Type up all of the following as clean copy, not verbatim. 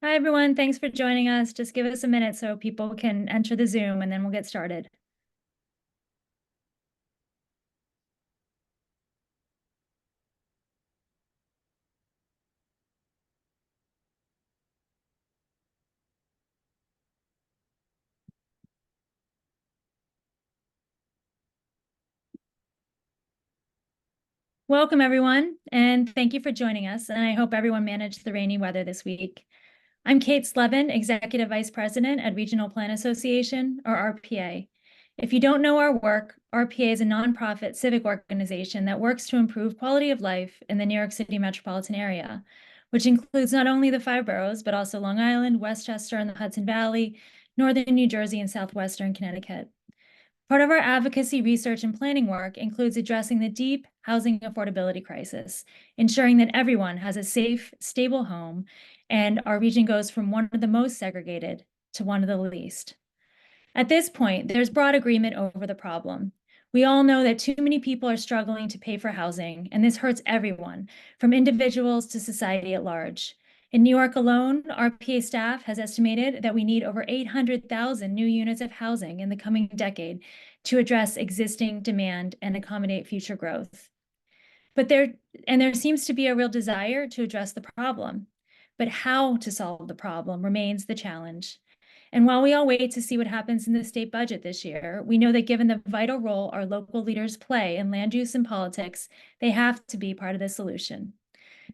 Hi, everyone. Thanks for joining us. Just give us a minute so people can enter the Zoom and then we'll get started. Welcome, everyone, and thank you for joining us. And I hope everyone managed the rainy weather this week. I'm Kate Slevin, Executive Vice President at Regional Plan Association, or RPA. If you don't know our work, RPA is a nonprofit civic organization that works to improve quality of life in the New York City metropolitan area, which includes not only the 5 boroughs, but also Long Island, Westchester, and the Hudson Valley, Northern New Jersey, and Southwestern Connecticut. Part of our advocacy, research, and planning work includes addressing the deep housing affordability crisis, ensuring that everyone has a safe, stable home, and our region goes from one of the most segregated to one of the least. At this point, there's broad agreement over the problem. We all know that too many people are struggling to pay for housing, and this hurts everyone, from individuals to society at large. In New York alone, RPA staff has estimated that we need over 800,000 new units of housing in the coming decade to address existing demand and accommodate future growth. But there seems to be a real desire to address the problem. But how to solve the problem remains the challenge. And while we all wait to see what happens in the state budget this year, we know that given the vital role our local leaders play in land use and politics, they have to be part of the solution.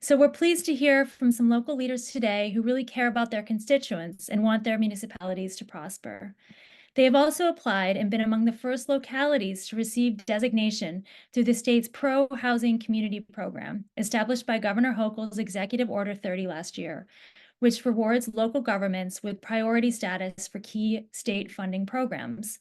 So we're pleased to hear from some local leaders today who really care about their constituents and want their municipalities to prosper. They have also applied and been among the first localities to receive designation through the state's Pro-Housing Community Program, established by Governor Hochul's Executive Order 30 last year, which rewards local governments with priority status for key state funding programs.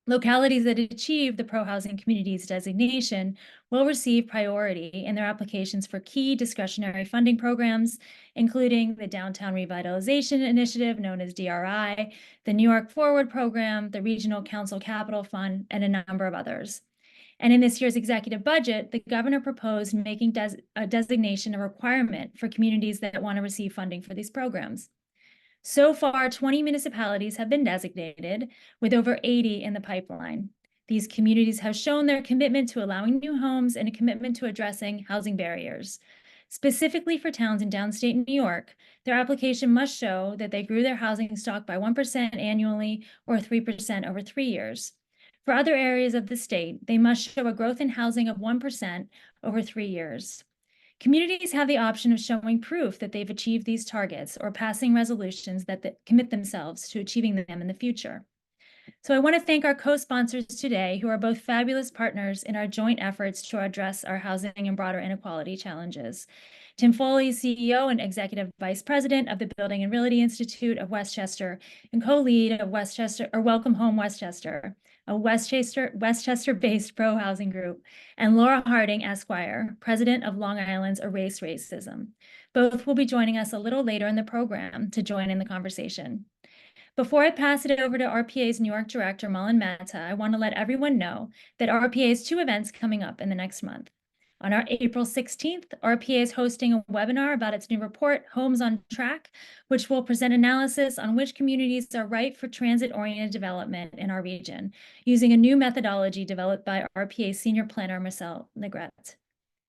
Localities that achieve the Pro-Housing Communities designation will receive priority in their applications for key discretionary funding programs, including the Downtown Revitalization Initiative, known as DRI, the New York Forward Program, the Regional Council Capital Fund, and a number of others. And in this year's executive budget, the governor proposed making a designation a requirement for communities that want to receive funding for these programs. So far, 20 municipalities have been designated, with over 80 in the pipeline. These communities have shown their commitment to allowing new homes and a commitment to addressing housing barriers. Specifically for towns in downstate New York, their application must show that they grew their housing stock by 1% annually or 3% over 3 years. For other areas of the state, they must show a growth in housing of 1% over 3 years. Communities have the option of showing proof that they've achieved these targets or passing resolutions that commit themselves to achieving them in the future. So I want to thank our co-sponsors today, who are both fabulous partners in our joint efforts to address our housing and broader inequality challenges. Tim Foley, CEO and Executive Vice President of the Building and Realty Institute of Westchester and co-lead of Westchester, or Welcome Home Westchester, a Westchester-based pro-housing group, and Laura Harding, Esquire, President of Long Island's Erase Racism. Both will be joining us a little later in the program to join in the conversation. Before I pass it over to RPA's New York Director, Malin Mehta, I want to let everyone know that RPA has 2 events coming up in the next month. On our April 16th, RPA is hosting a webinar about its new report, Homes on Track, which will present analysis on which communities are right for transit-oriented development in our region, using a new methodology developed by RPA Senior Planner Marcel Negrete.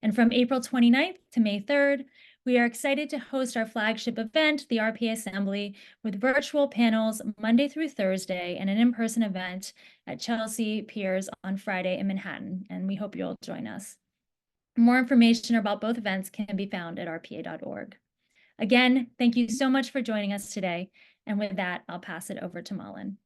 And from April 29th to May 3rd, we are excited to host our flagship event, the RPA Assembly, with virtual panels Monday through Thursday and an in-person event at Chelsea Piers on Friday in Manhattan, and we hope you'll join us. More information about both events can be found at rpa.org. Again, thank you so much for joining us today. And with that, I'll pass it over to Malin.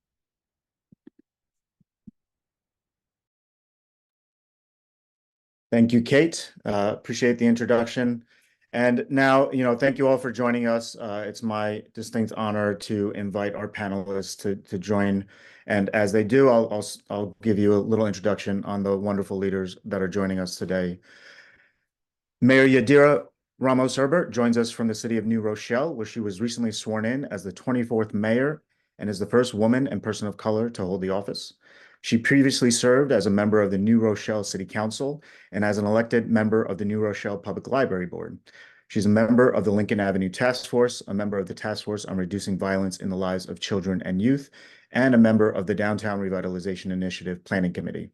Thank you, Kate. Appreciate the introduction. And now, thank you all for joining us. It's my distinct honor to invite our panelists to join. And as they do, I'll give you a little introduction on the wonderful leaders that are joining us today. Mayor Yadira Ramos-Herbert joins us from the city of New Rochelle, where she was recently sworn in as the 24th mayor and is the first woman and person of color to hold the office. She previously served as a member of the New Rochelle City Council and as an elected member of the New Rochelle Public Library Board. She's a member of the Lincoln Avenue Task Force, a member of the Task Force on Reducing Violence in the Lives of Children and Youth, and a member of the Downtown Revitalization Initiative Planning Committee.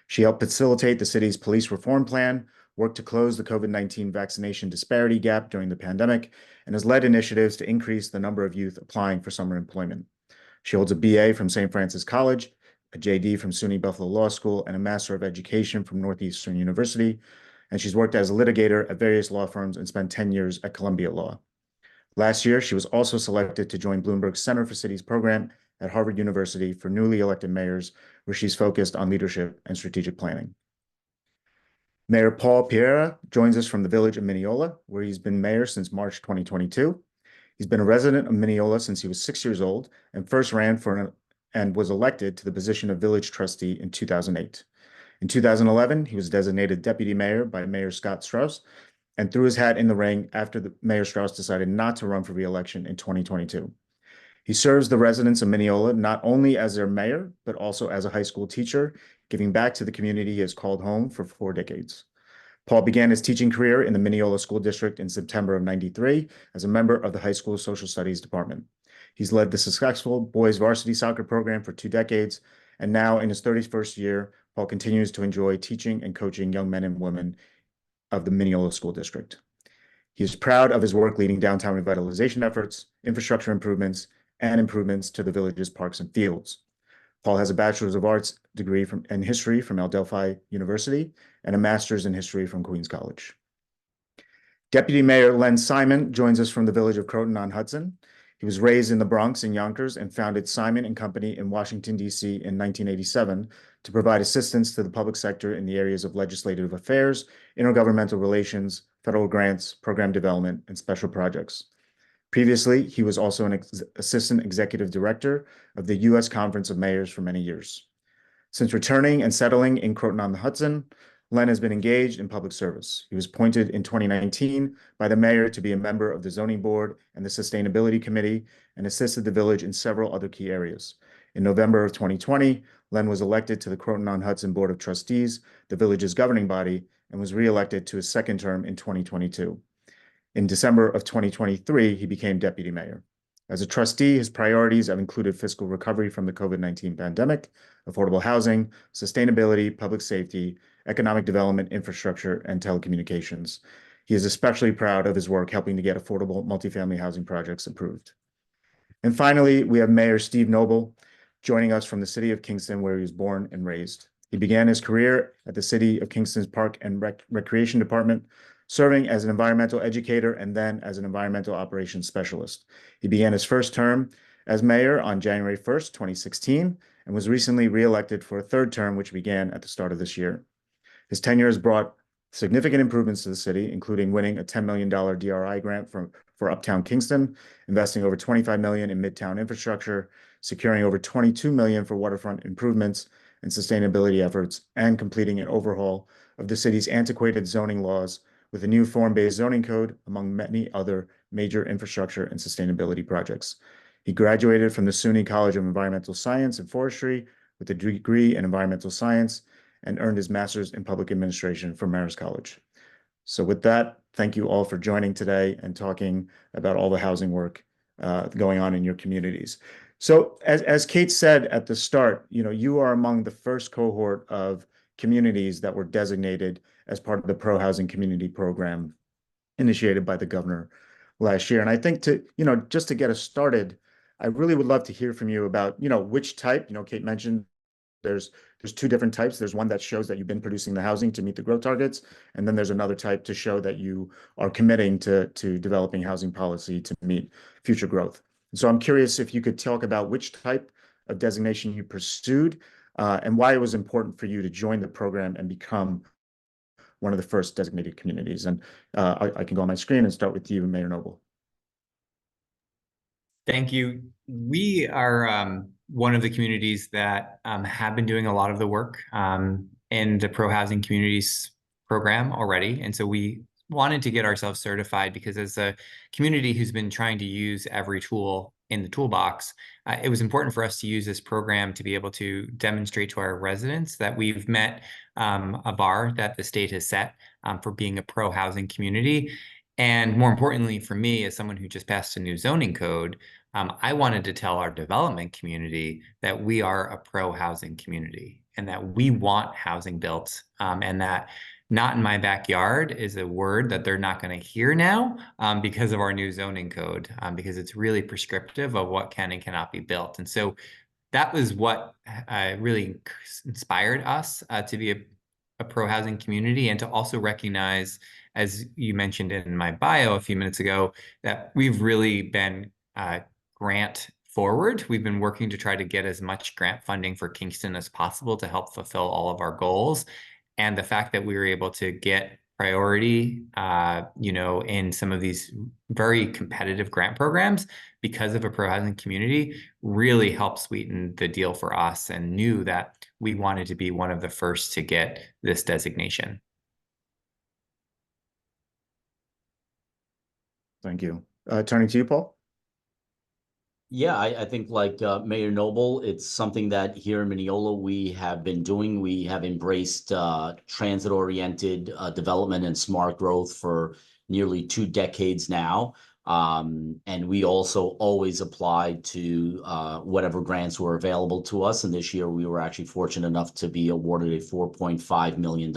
She helped facilitate the city's police reform plan, worked to close the COVID-19 vaccination disparity gap during the pandemic, and has led initiatives to increase the number of youth applying for summer employment. She holds a BA from St. Francis College, a JD from SUNY Buffalo Law School, and a Master of Education from Northeastern University, and she's worked as a litigator at various law firms and spent 10 years at Columbia Law. Last year, she was also selected to join Bloomberg's Center for Cities program at Harvard University for newly elected mayors, where she's focused on leadership and strategic planning. Mayor Paul Pierra joins us from the village of Mineola, where he's been mayor since March 2022. He's been a resident of Mineola since he was 6 years old and first ran and was elected to the position of village trustee in 2008. In 2011, he was designated deputy mayor by Mayor Scott Strauss and threw his hat in the ring after Mayor Strauss decided not to run for re-election in 2022. He serves the residents of Mineola not only as their mayor, but also as a high school teacher, giving back to the community he has called home for 4 decades. Paul began his teaching career in the Mineola School District in September of '93 as a member of the high school social studies department. He's led the successful boys varsity soccer program for 2 decades, and now in his 31st year, Paul continues to enjoy teaching and coaching young men and women of the Mineola School District. He is proud of his work leading downtown revitalization efforts, infrastructure improvements, and improvements to the village's parks and fields. Paul has a Bachelor's of Arts degree in history from Adelphi University and a master's in history from Queens College. Deputy Mayor Len Simon joins us from the village of Croton-on-Hudson. He was raised in the Bronx and Yonkers and founded Simon and Company in Washington, D.C. in 1987 to provide assistance to the public sector in the areas of legislative affairs, intergovernmental relations, federal grants, program development, and special projects. Previously, he was also an assistant executive director of the U.S. Conference of Mayors for many years. Since returning and settling in Croton-on-Hudson, Len has been engaged in public service. He was appointed in 2019 by the mayor to be a member of the zoning board and the sustainability committee and assisted the village in several other key areas. In November of 2020, Len was elected to the Croton-on-Hudson Board of Trustees, the village's governing body, and was reelected to his second term in 2022. In December of 2023, he became deputy mayor. As a trustee, his priorities have included fiscal recovery from the COVID-19 pandemic, affordable housing, sustainability, public safety, economic development, infrastructure, and telecommunications. He is especially proud of his work helping to get affordable multifamily housing projects approved. And finally, we have Mayor Steve Noble joining us from the city of Kingston, where he was born and raised. He began his career at the city of Kingston's Park and Recreation Department, serving as an environmental educator and then as an environmental operations specialist. He began his first term as mayor on January 1st, 2016, and was recently reelected for a third term, which began at the start of this year. His tenure has brought significant improvements to the city, including winning a $10 million DRI grant for Uptown Kingston, investing over $25 million in Midtown infrastructure, securing over $22 million for waterfront improvements and sustainability efforts, and completing an overhaul of the city's antiquated zoning laws with a new form-based zoning code, among many other major infrastructure and sustainability projects. He graduated from the SUNY College of Environmental Science and Forestry with a degree in environmental science and earned his master's in public administration from Marist College. So with that, thank you all for joining today and talking about all the housing work going on in your communities. So as Kate said at the start, you are among the first cohort of communities that were designated as part of the Pro-Housing Community Program initiated by the governor last year. And I think just to get us started, I really would love to hear from you about, which type, Kate mentioned there's 2 different types. There's one that shows that you've been producing the housing to meet the growth targets. And then there's another type to show that you are committing to developing housing policy to meet future growth. And so I'm curious if you could talk about which type of designation you pursued and why it was important for you to join the program and become one of the first designated communities. And I can go on my screen and start with you, Mayor Noble. Thank you. We are one of the communities that have been doing a lot of the work in the Pro-Housing Communities program already. And so we wanted to get ourselves certified because as a community who's been trying to use every tool in the toolbox, it was important for us to use this program to be able to demonstrate to our residents that we've met a bar that the state has set for being a pro-housing community. And more importantly, for me, as someone who just passed a new zoning code, I wanted to tell our development community that we are a pro-housing community and that we want housing built, and that not in my backyard is a word that they're not going to hear now, because of our new zoning code, because it's really prescriptive of what can and cannot be built. And so that was what really inspired us to be a pro-housing community, and to also recognize, as you mentioned in my bio a few minutes ago, that we've really been grant forward. We've been working to try to get as much grant funding for Kingston as possible to help fulfill all of our goals. And the fact that we were able to get priority, in some of these very competitive grant programs because of a pro-housing community really helped sweeten the deal for us, and knew that we wanted to be one of the first to get this designation. Thank you. Turning to you, Paul. Yeah, I think like Mayor Noble, it's something that here in Mineola we have been doing. We have embraced transit-oriented development and smart growth for nearly 2 decades now. And we also always applied to whatever grants were available to us. And this year we were actually fortunate enough to be awarded a $4.5 million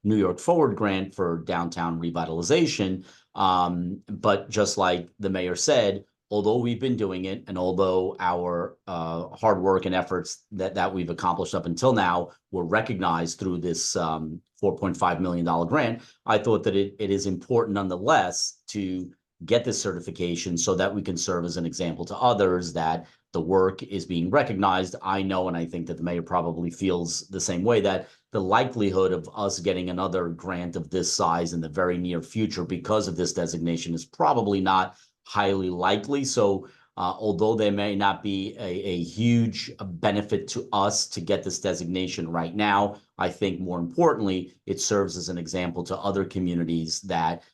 New York Forward grant for downtown revitalization. But just like the mayor said, although we've been doing it, and although our hard work and efforts that we've accomplished up until now were recognized through this $4.5 million grant, I thought that it is important nonetheless to get this certification so that we can serve as an example to others that the work is being recognized. I know, and I think that the mayor probably feels the same way, that the likelihood of us getting another grant of this size in the very near future because of this designation is probably not highly likely. So although there may not be a huge benefit to us to get this designation right now, I think more importantly, it serves as an example to other communities that,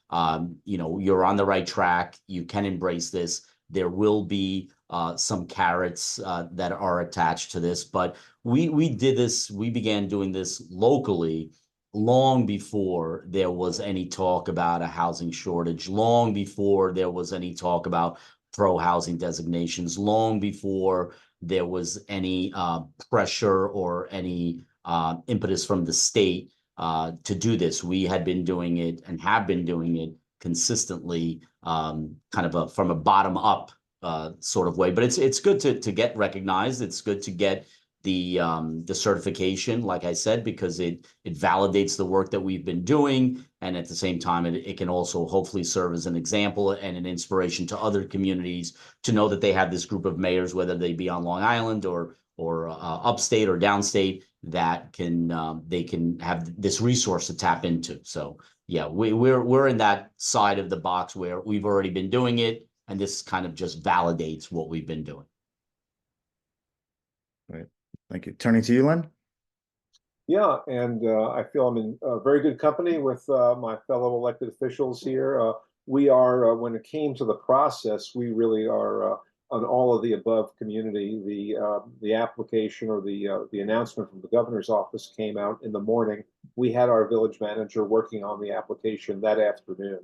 you're on the right track. You can embrace this. There will be some carrots that are attached to this, but we began doing this locally long before there was any talk about a housing shortage, long before there was any talk about pro-housing designations, long before there was any pressure or any impetus from the state to do this. We had been doing it and have been doing it consistently, kind of from a bottom-up sort of way. But it's good to get recognized. It's good to get the certification, like I said, because it validates the work that we've been doing, and at the same time it can also hopefully serve as an example and an inspiration to other communities to know that they have this group of mayors, whether they be on Long Island or upstate or downstate, that they can have this resource to tap into. So yeah, we're in that side of the box where we've already been doing it, and this kind of just validates what we've been doing. Right. Thank you. Turning to you, Len. Yeah, and I feel I'm in very good company with my fellow elected officials here. We are, when it came to the process, we really are an all of the above community. The application or the announcement from the governor's office came out in the morning. We had our village manager working on the application that afternoon.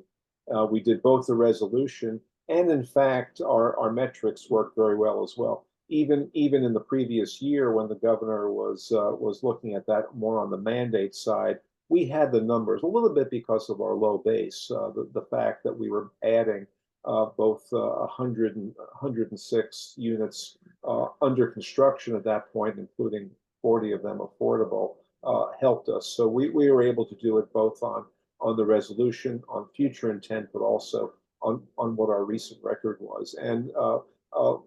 We did both the resolution and, in fact, our metrics worked very well as well. Even in the previous year, when the governor was looking at that more on the mandate side, we had the numbers a little bit because of our low base. The fact that we were adding both 106 units under construction at that point, including 40 of them affordable, helped us. So we were able to do it both on the resolution, on future intent, but also on what our recent record was. And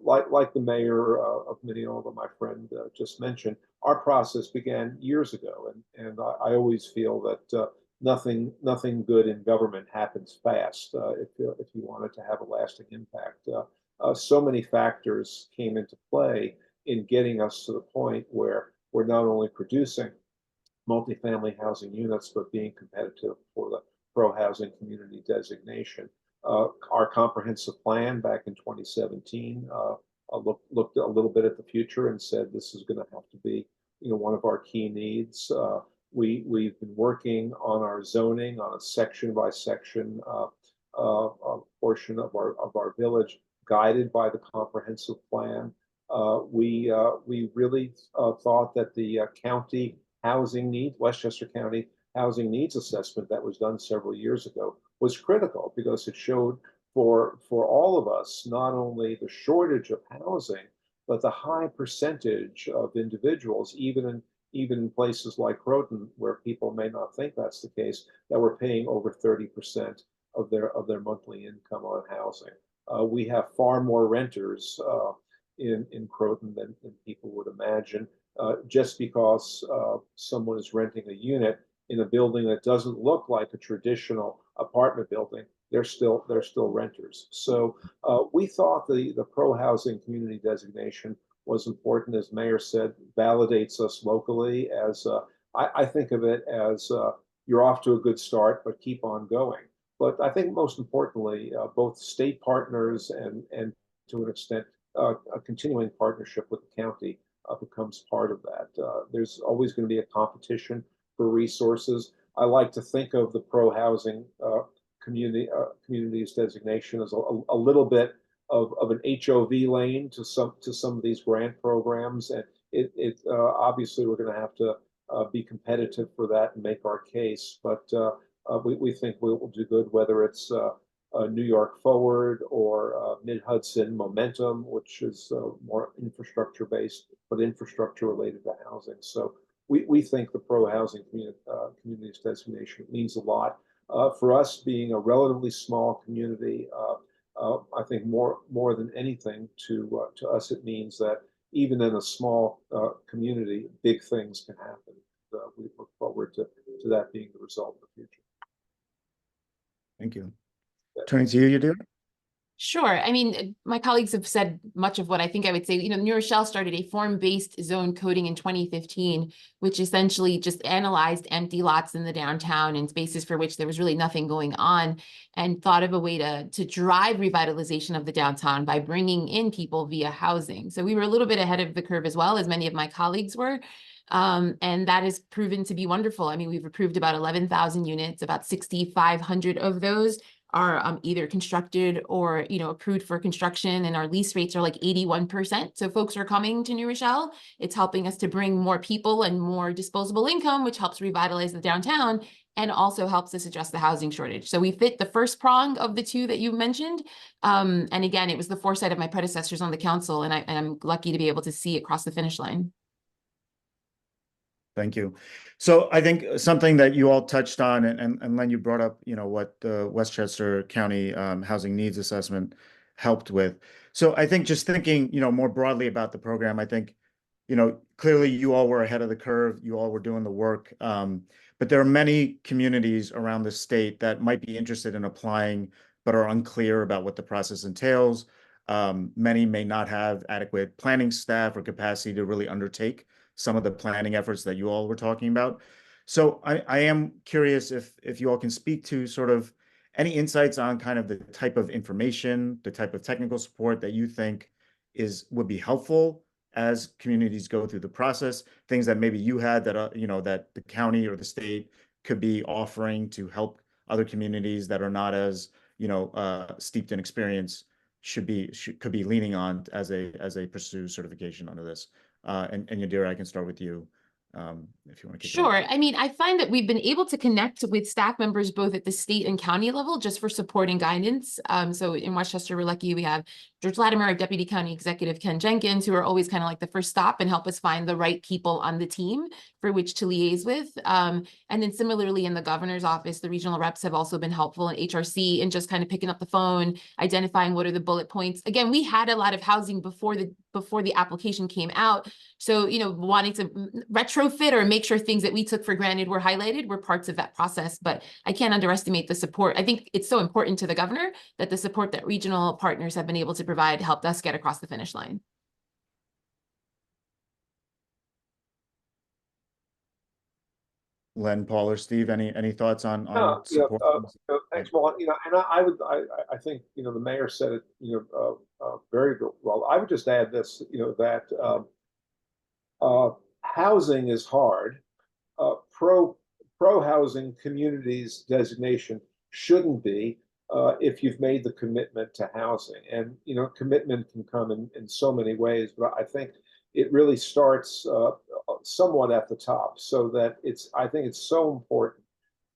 like the mayor of Mineola, my friend just mentioned, our process began years ago, and I always feel that nothing good in government happens fast. If you want it to have a lasting impact, so many factors came into play in getting us to the point where we're not only producing multifamily housing units, but being competitive for the pro-housing community designation. Our comprehensive plan back in 2017 looked a little bit at the future and said this is going to have to be, one of our key needs. We've been working on our zoning on a section by section portion of our village, guided by the comprehensive plan. We really thought that the county housing needs, Westchester County housing needs assessment that was done several years ago was critical, because it showed for all of us not only the shortage of housing, but the high percentage of individuals, even in places like Croton, where people may not think that's the case, that were paying over 30% of their monthly income on housing. We have far more renters in Croton than people would imagine. Just because someone is renting a unit in a building that doesn't look like a traditional apartment building, they're still renters. So we thought the pro-housing community designation was important. As Mayor said, validates us locally. As I think of it as you're off to a good start, but keep on going. But I think most importantly, both state partners and to an extent a continuing partnership with the county becomes part of that. There's always going to be a competition for resources. I like to think of the pro-housing communities designation as a little bit of an HOV lane to some of these grant programs, and obviously we're going to have to be competitive for that and make our case. But we think we'll do good, whether it's New York Forward or Mid-Hudson Momentum, which is more infrastructure based, but infrastructure related to housing. So we think the pro-housing communities designation means a lot. For us, being a relatively small community, I think more than anything to us, it means that even in a small community, big things can happen. We look forward to that being the result in the future. Thank you. Turning to you, Yadira. Sure. I mean, my colleagues have said much of what I think I would say. You know, New Rochelle started a form-based zone coding in 2015, which essentially just analyzed empty lots in the downtown and spaces for which there was really nothing going on, and thought of a way to drive revitalization of the downtown by bringing in people via housing. So we were a little bit ahead of the curve as well, as many of my colleagues were. And that has proven to be wonderful. I mean, we've approved about 11,000 units, about 6,500 of those are either constructed or, you know, approved for construction, and our lease rates are like 81%. So folks are coming to New Rochelle. It's helping us to bring more people and more disposable income, which helps revitalize the downtown and also helps us address the housing shortage. So we fit the first prong of the two that you mentioned. And again, it was the foresight of my predecessors on the council, and I'm lucky to be able to see it cross the finish line. Thank you. So I think something that you all touched on, and Len, you brought up, you know, what the Westchester County Housing Needs Assessment helped with. So I think just thinking, you know, more broadly about the program, I think, you know, clearly you all were ahead of the curve. You all were doing the work. But there are many communities around the state that might be interested in applying, but are unclear about what the process entails. Many may not have adequate planning staff or capacity to really undertake some of the planning efforts that you all were talking about. So I am curious if you all can speak to sort of any insights on kind of the type of information, the type of technical support that you think would be helpful as communities go through the process, things that maybe you had that, you know, that the county or the state could be offering to help other communities that are not as, you know, steeped in experience could be leaning on as they pursue certification under this. And Yadira, I can start with you if you want to kick it off. Sure. I mean, I find that we've been able to connect with staff members both at the state and county level just for support and guidance. So in Westchester, we're lucky we have George Latimer, our Deputy County Executive, Ken Jenkins, who are always kind of like the first stop and help us find the right people on the team for which to liaise with. And then similarly in the governor's office, the regional reps have also been helpful in HRC and just kind of picking up the phone, identifying what are the bullet points. Again, we had a lot of housing before the application came out. So, you know, wanting to retrofit or make sure things that we took for granted were highlighted were parts of that process. But I can't underestimate the support. I think it's so important to the governor that the support that regional partners have been able to provide helped us get across the finish line. Len, Paul, or Steve, any thoughts on support? Thanks, Paul. You know, and I think, you know, the mayor said it, you know, very well. I would just add this, you know, that housing is hard. Pro housing communities designation shouldn't be. if you've made the commitment to housing. And, you know, commitment can come in so many ways, but I think it really starts somewhat at the top, so that I think it's so important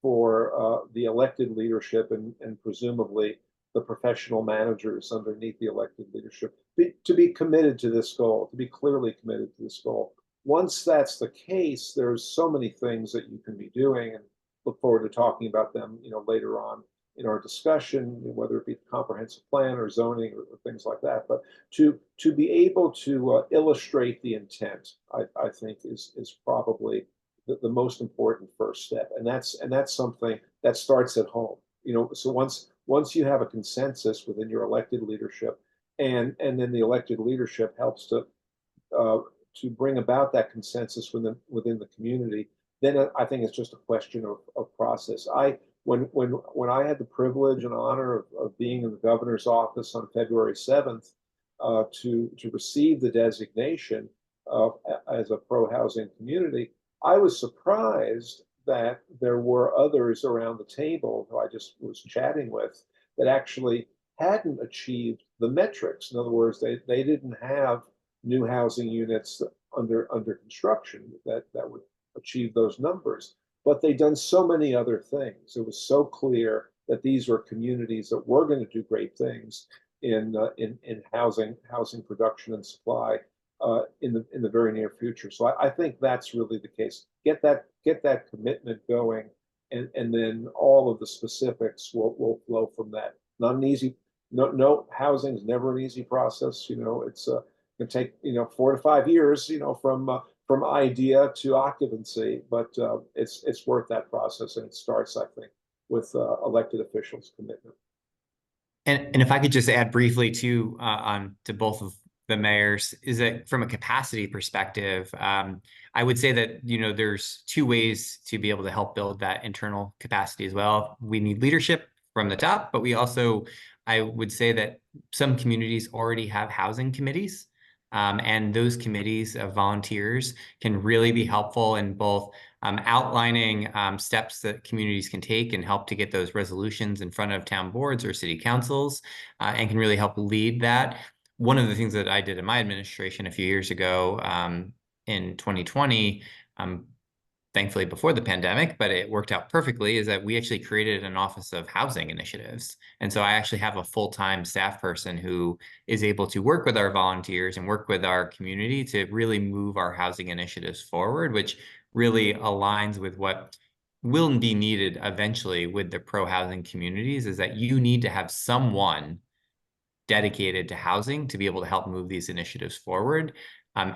for the elected leadership and presumably the professional managers underneath the elected leadership to be committed to this goal, to be clearly committed to this goal. Once that's the case, there's so many things that you can be doing, and look forward to talking about them, you know, later on in our discussion, whether it be the comprehensive plan or zoning or things like that. But to be able to illustrate the intent, I think is probably the most important first step, and that's something that starts at home. You know, so once you have a consensus within your elected leadership, and then the elected leadership helps to bring about that consensus within the community, then I think it's just a question of process. When I had the privilege and honor of being in the governor's office on February 7th to receive the designation as a pro-housing community, I was surprised that there were others around the table who I just was chatting with that actually hadn't achieved the metrics. In other words, they didn't have new housing units under construction that would achieve those numbers. But they'd done so many other things. It was so clear that these were communities that were going to do great things in housing production and supply in the very near future. So I think that's really the case. Get that commitment going, and then all of the specifics will flow from that. Not an easy. No, housing is never an easy process. You know, it's can take 4 to 5 years. You know, from idea to occupancy, but it's worth that process, and it starts, I think, with elected officials' commitment. And if I could just add briefly to both of the mayors, is that from a capacity perspective, I would say that there's two ways to be able to help build that internal capacity as well. We need leadership from the top, but we also, I would say that some communities already have housing committees. And those committees of volunteers can really be helpful in both outlining steps that communities can take and help to get those resolutions in front of town boards or city councils, and can really help lead that. One of the things that I did in my administration a few years ago in 2020, thankfully before the pandemic, but it worked out perfectly, is that we actually created an office of housing initiatives. And so I actually have a full-time staff person who is able to work with our volunteers and work with our community to really move our housing initiatives forward, which really aligns with what will be needed eventually with the pro-housing communities, is that you need to have someone dedicated to housing to be able to help move these initiatives forward,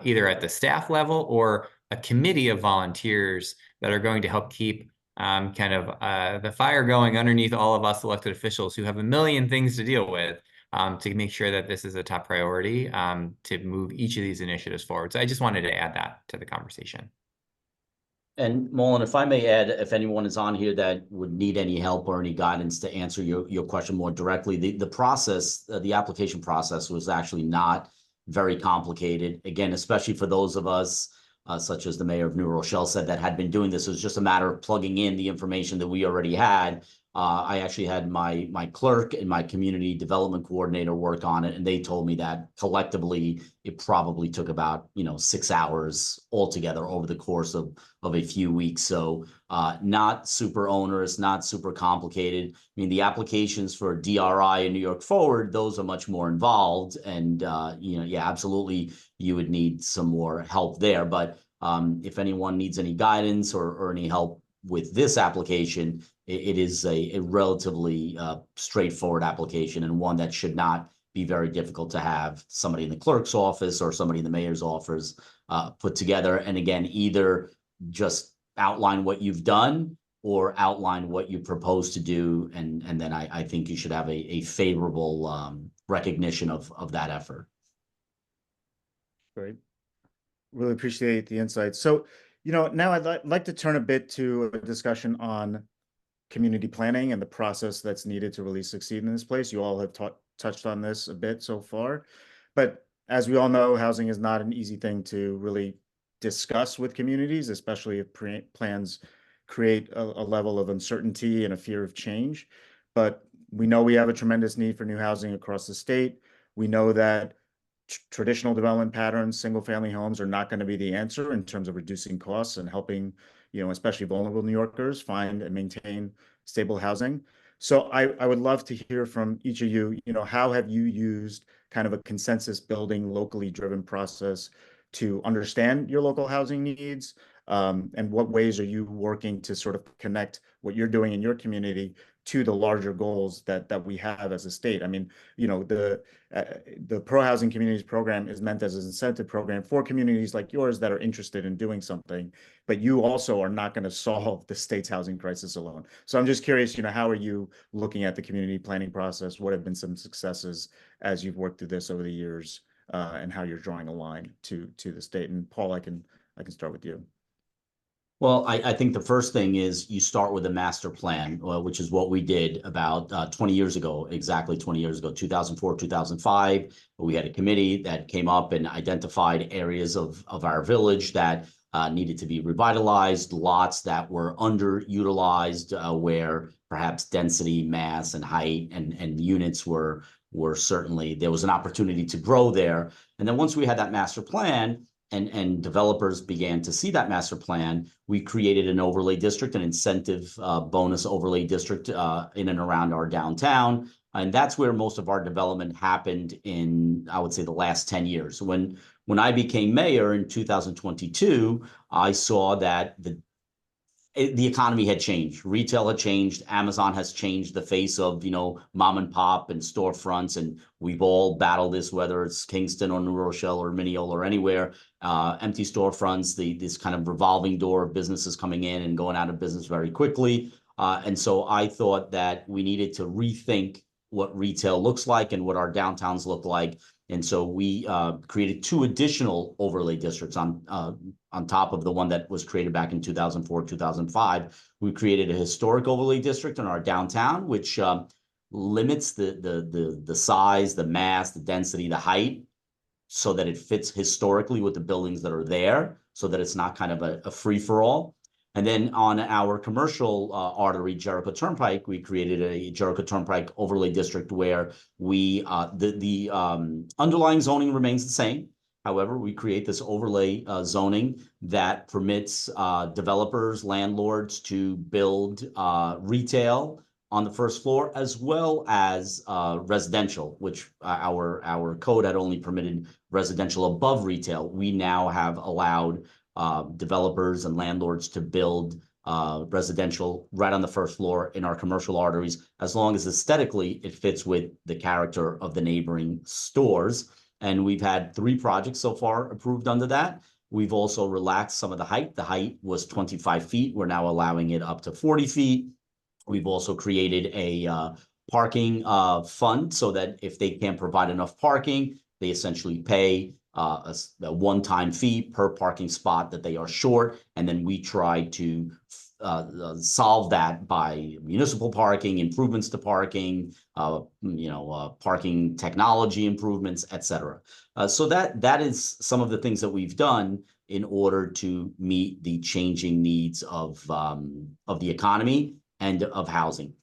either at the staff level or a committee of volunteers that are going to help keep the fire going underneath all of us elected officials who have a million things to deal with, to make sure that this is a top priority to move each of these initiatives forward. So I just wanted to add that to the conversation. And Mullen, if I may add, if anyone is on here that would need any help or any guidance to answer your question more directly, the process, the application process was actually not very complicated. Again, especially for those of us, such as the mayor of New Rochelle said, that had been doing this. It was just a matter of plugging in the information that we already had. I actually had my clerk and my community development coordinator work on it, and they told me that collectively it probably took about 6 hours altogether over the course of a few weeks. So not super onerous, not super complicated. I mean, the applications for DRI and New York Forward, those are much more involved, and yeah, absolutely, you would need some more help there. But if anyone needs any guidance or any help with this application, it is a relatively straightforward application, and one that should not be very difficult to have somebody in the clerk's office or somebody in the mayor's office put together. And again, either just outline what you've done or outline what you propose to do, and then I think you should have a favorable recognition of that effort. Great. Really appreciate the insights. So, now I'd like to turn a bit to a discussion on community planning and the process that's needed to really succeed in this place. You all have touched on this a bit so far, but as we all know, housing is not an easy thing to really discuss with communities, especially if plans create a level of uncertainty and a fear of change. But we know we have a tremendous need for new housing across the state. We know that traditional development patterns, single-family homes are not going to be the answer in terms of reducing costs and helping, especially vulnerable New Yorkers find and maintain stable housing. So I would love to hear from each of you, how have you used kind of a consensus building, locally driven process to understand your local housing needs? And what ways are you working to sort of connect what you're doing in your community to the larger goals that we have as a state? I mean, the Pro Housing Communities program is meant as an incentive program for communities like yours that are interested in doing something, but you also are not going to solve the state's housing crisis alone. So I'm just curious, how are you looking at the community planning process? What have been some successes as you've worked through this over the years, and how you're drawing a line to the state? And Paul, I can start with you. Well, I think the first thing is you start with a master plan, which is what we did about 20 years ago, exactly 20 years ago, 2004, 2005. We had a committee that came up and identified areas of our village that needed to be revitalized, lots that were underutilized, where perhaps density, mass, and height and units were certainly, there was an opportunity to grow there. And then once we had that master plan, and developers began to see that master plan, we created an overlay district, an incentive bonus overlay district in and around our downtown. And that's where most of our development happened in, I would say, the last 10 years. When I became mayor in 2022, I saw that the economy had changed. Retail had changed. Amazon has changed the face of, mom and pop and storefronts. And we've all battled this, whether it's Kingston or New Rochelle or Mineola or anywhere. Empty storefronts, this kind of revolving door of businesses coming in and going out of business very quickly. And so I thought that we needed to rethink what retail looks like and what our downtowns look like. And so we created 2 additional overlay districts on top of the one that was created back in 2004, 2005. We created a historic overlay district in our downtown, which limits the size, the mass, the density, the height, so that it fits historically with the buildings that are there, so that it's not kind of a free-for-all. And then on our commercial artery, Jericho Turnpike, we created a Jericho Turnpike overlay district where we the underlying zoning remains the same. However, we create this overlay zoning that permits developers, landlords to build retail on the first floor, as well as residential, which our code had only permitted residential above retail. We now have allowed developers and landlords to build residential right on the first floor in our commercial arteries, as long as aesthetically it fits with the character of the neighboring stores. And we've had 3 projects so far approved under that. We've also relaxed some of the height. The height was 25 feet. We're now allowing it up to 40 feet. We've also created a parking fund so that if they can't provide enough parking, they essentially pay a one-time fee per parking spot that they are short. And then we try to solve that by municipal parking, improvements to parking, parking technology improvements, et cetera. So that is some of the things that we've done in order to meet the changing needs of the economy and of housing.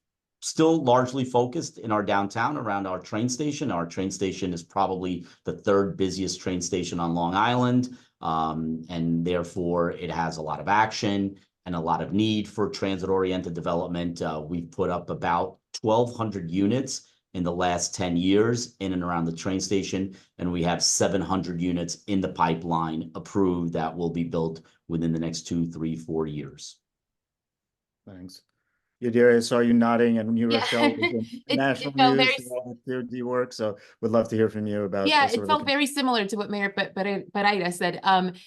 Still largely focused in our downtown around our train station. Our train station is probably the 3rd busiest train station on Long Island. And therefore it has a lot of action and a lot of need for transit-oriented development. We've put up about 1,200 units in the last 10 years in and around the train station. And we have 700 units in the pipeline approved that will be built within the next 2, 3, 4 years. Thanks. Yadira, I saw you nodding, and New Rochelle was in national news throughout the DoD work, so would love to hear from you about. Yeah, it felt very similar to what Mayor Baida said.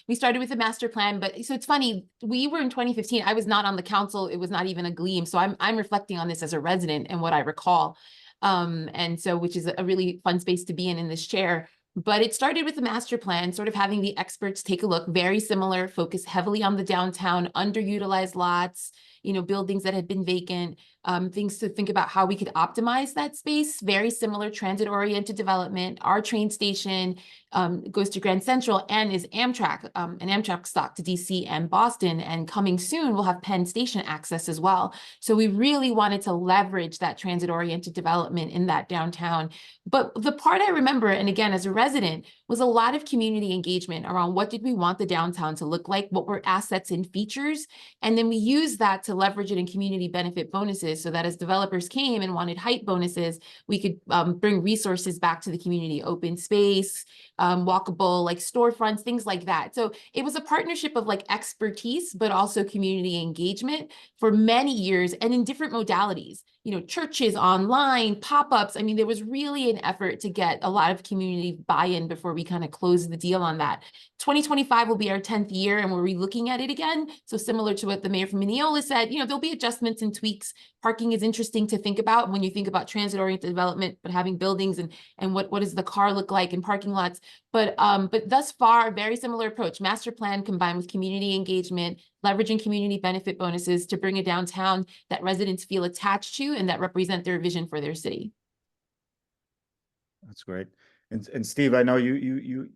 We started with a master plan, but so it's funny, we were in 2015. I was not on the council; it was not even a gleam. So I'm reflecting on this as a resident and what I recall, and so which is a really fun space to be in this chair. But it started with the master plan, sort of having the experts take a look, very similar, focus heavily on the downtown, underutilized lots, buildings that had been vacant, things to think about how we could optimize that space. Very similar transit-oriented development. Our train station goes to Grand Central and is Amtrak, an Amtrak stop to DC and Boston. And coming soon, we'll have Penn Station access as well. So we really wanted to leverage that transit-oriented development in that downtown. But the part I remember, and again, as a resident, was a lot of community engagement around what did we want the downtown to look like, what were assets and features, and then we used that to leverage it in community benefit bonuses so that as developers came and wanted height bonuses, we could bring resources back to the community, open space, walkable, like storefronts, things like that. So it was a partnership of like expertise, but also community engagement for many years and in different modalities, you know, churches, online, pop-ups. I mean, there was really an effort to get a lot of community buy-in before we kind of closed the deal on that. 2025 will be our 10th year and we're re-looking at it again. So similar to what the mayor from Mineola said, you know, there'll be adjustments and tweaks. Parking is interesting to think about when you think about transit-oriented development, but having buildings and what does the car look like in parking lots. But thus far, very similar approach, master plan combined with community engagement, leveraging community benefit bonuses to bring a downtown that residents feel attached to and that represent their vision for their city. That's great. And Steve, I know you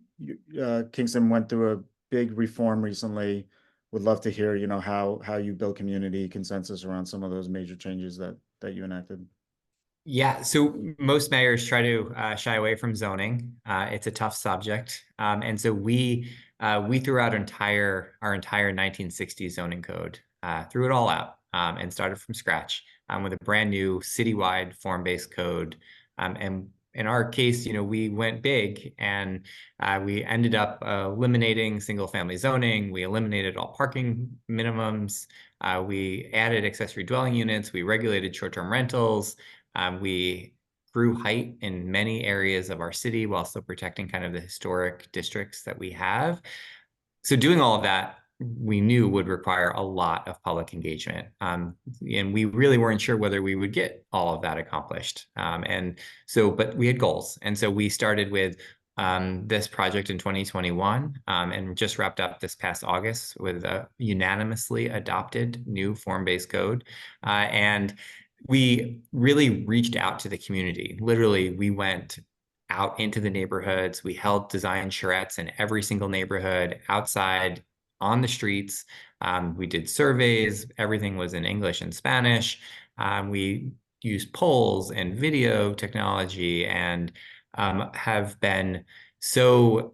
Kingston went through a big reform recently. Would love to hear, you know, how you build community consensus around some of those major changes that you enacted. Yeah, so most mayors try to shy away from zoning. It's a tough subject, and so we threw out our entire 1960s zoning code, threw it all out, and started from scratch with a brand new citywide form-based code. And in our case, you know, we went big, and we ended up eliminating single-family zoning. We eliminated all parking minimums. We added accessory dwelling units. We regulated short-term rentals. We grew height in many areas of our city while still protecting kind of the historic districts that we have. So doing all of that, we knew would require a lot of public engagement. And we really weren't sure whether we would get all of that accomplished. But we had goals. And so we started with this project in 2021 and just wrapped up this past August with a unanimously adopted new form-based code. And we really reached out to the community. Literally, we went out into the neighborhoods. We held design charrettes in every single neighborhood, outside, on the streets. We did surveys. Everything was in English and Spanish. We used polls and video technology and have been so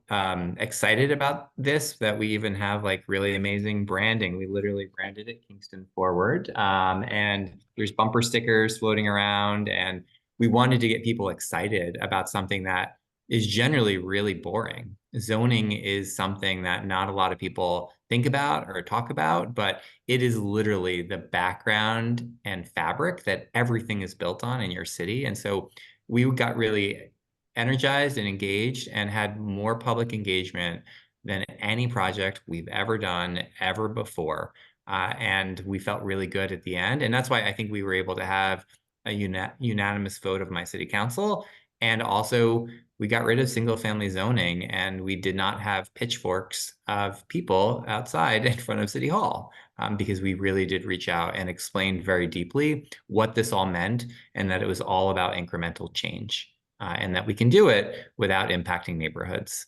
excited about this that we even have like really amazing branding. We literally branded it Kingston Forward, and there's bumper stickers floating around, and we wanted to get people excited about something that is generally really boring. Zoning is something that not a lot of people think about or talk about, but it is literally the background and fabric that everything is built on in your city. And so we got really energized and engaged and had more public engagement than any project we've ever done ever before. And we felt really good at the end. And that's why I think we were able to have a unanimous vote of my city council. And also we got rid of single family zoning, and we did not have pitchforks of people outside in front of City Hall, because we really did reach out and explain very deeply what this all meant and that it was all about incremental change. And that we can do it without impacting neighborhoods.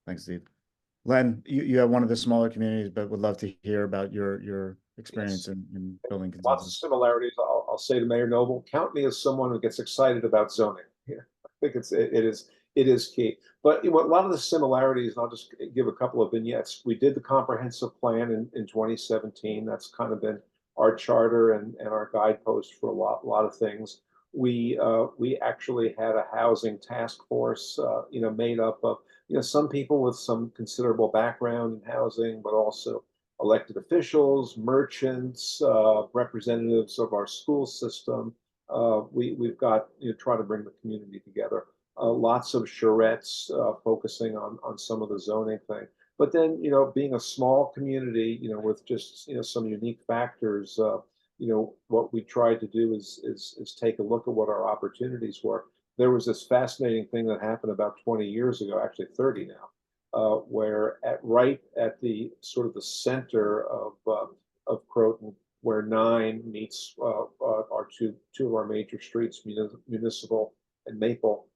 Thanks, Steve. Len, you have one of the smaller communities, but would love to hear about your experience in building consensus. Lots of similarities. I'll say to Mayor Noble, count me as someone who gets excited about zoning. Yeah, I think it is key. But a lot of the similarities, and I'll just give a couple of vignettes. We did the comprehensive plan in 2017. That's kind of been our charter and our guidepost for a lot of things. We actually had a housing task force, made up of some people with some considerable background in housing, but also elected officials, merchants, representatives of our school system. We've got try to bring the community together. Lots of charrettes focusing on some of the zoning thing. But then being a small community, with just some unique factors. What we tried to do is take a look at what our opportunities were. There was this fascinating thing that happened about 20 years ago, actually 30 now, where right at the sort of the center of Croton, where 9 meets our two of our major streets, Municipal and Maple.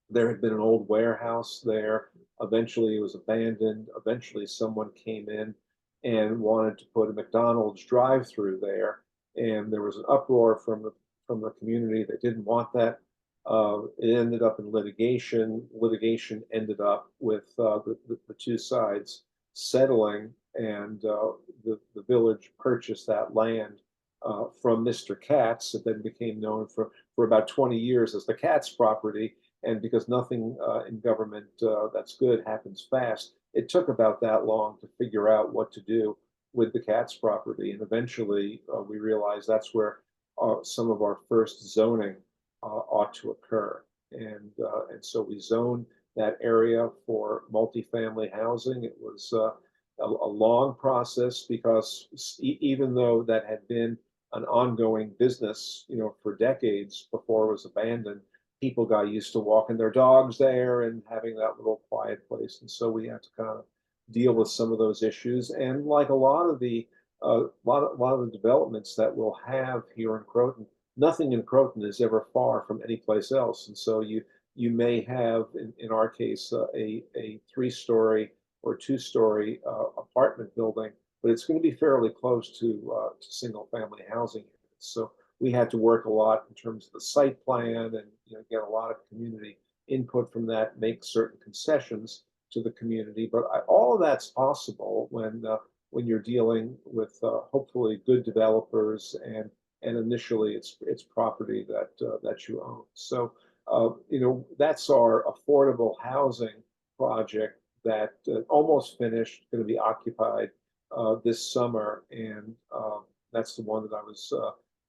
There had been an old warehouse there. Eventually, it was abandoned. Eventually, someone came in and wanted to put a McDonald's drive-through there, and there was an uproar from the community. They didn't want that. It ended up in litigation. Litigation ended up with the two sides settling, and the village purchased that land from Mr. Katz. It then became known for about 20 years as the Katz property. And because nothing in government that's good happens fast, it took about that long to figure out what to do with the Katz property. And eventually we realized that's where some of our first zoning ought to occur. And so we zoned that area for multifamily housing. It was a long process because even though that had been an ongoing business, for decades before it was abandoned, people got used to walking their dogs there and having that little quiet place. And so we had to kind of deal with some of those issues. And like a lot of the developments that we'll have here in Croton, nothing in Croton is ever far from any place else. And so you may have, in our case, a 3-story or 2-story apartment building, but it's going to be fairly close to single family housing units. So we had to work a lot in terms of the site plan and get a lot of community input from that, make certain concessions to the community. But all of that's possible when you're dealing with hopefully good developers and initially it's property that you own. So that's our affordable housing project that almost finished, going to be occupied this summer, and that's the one that I was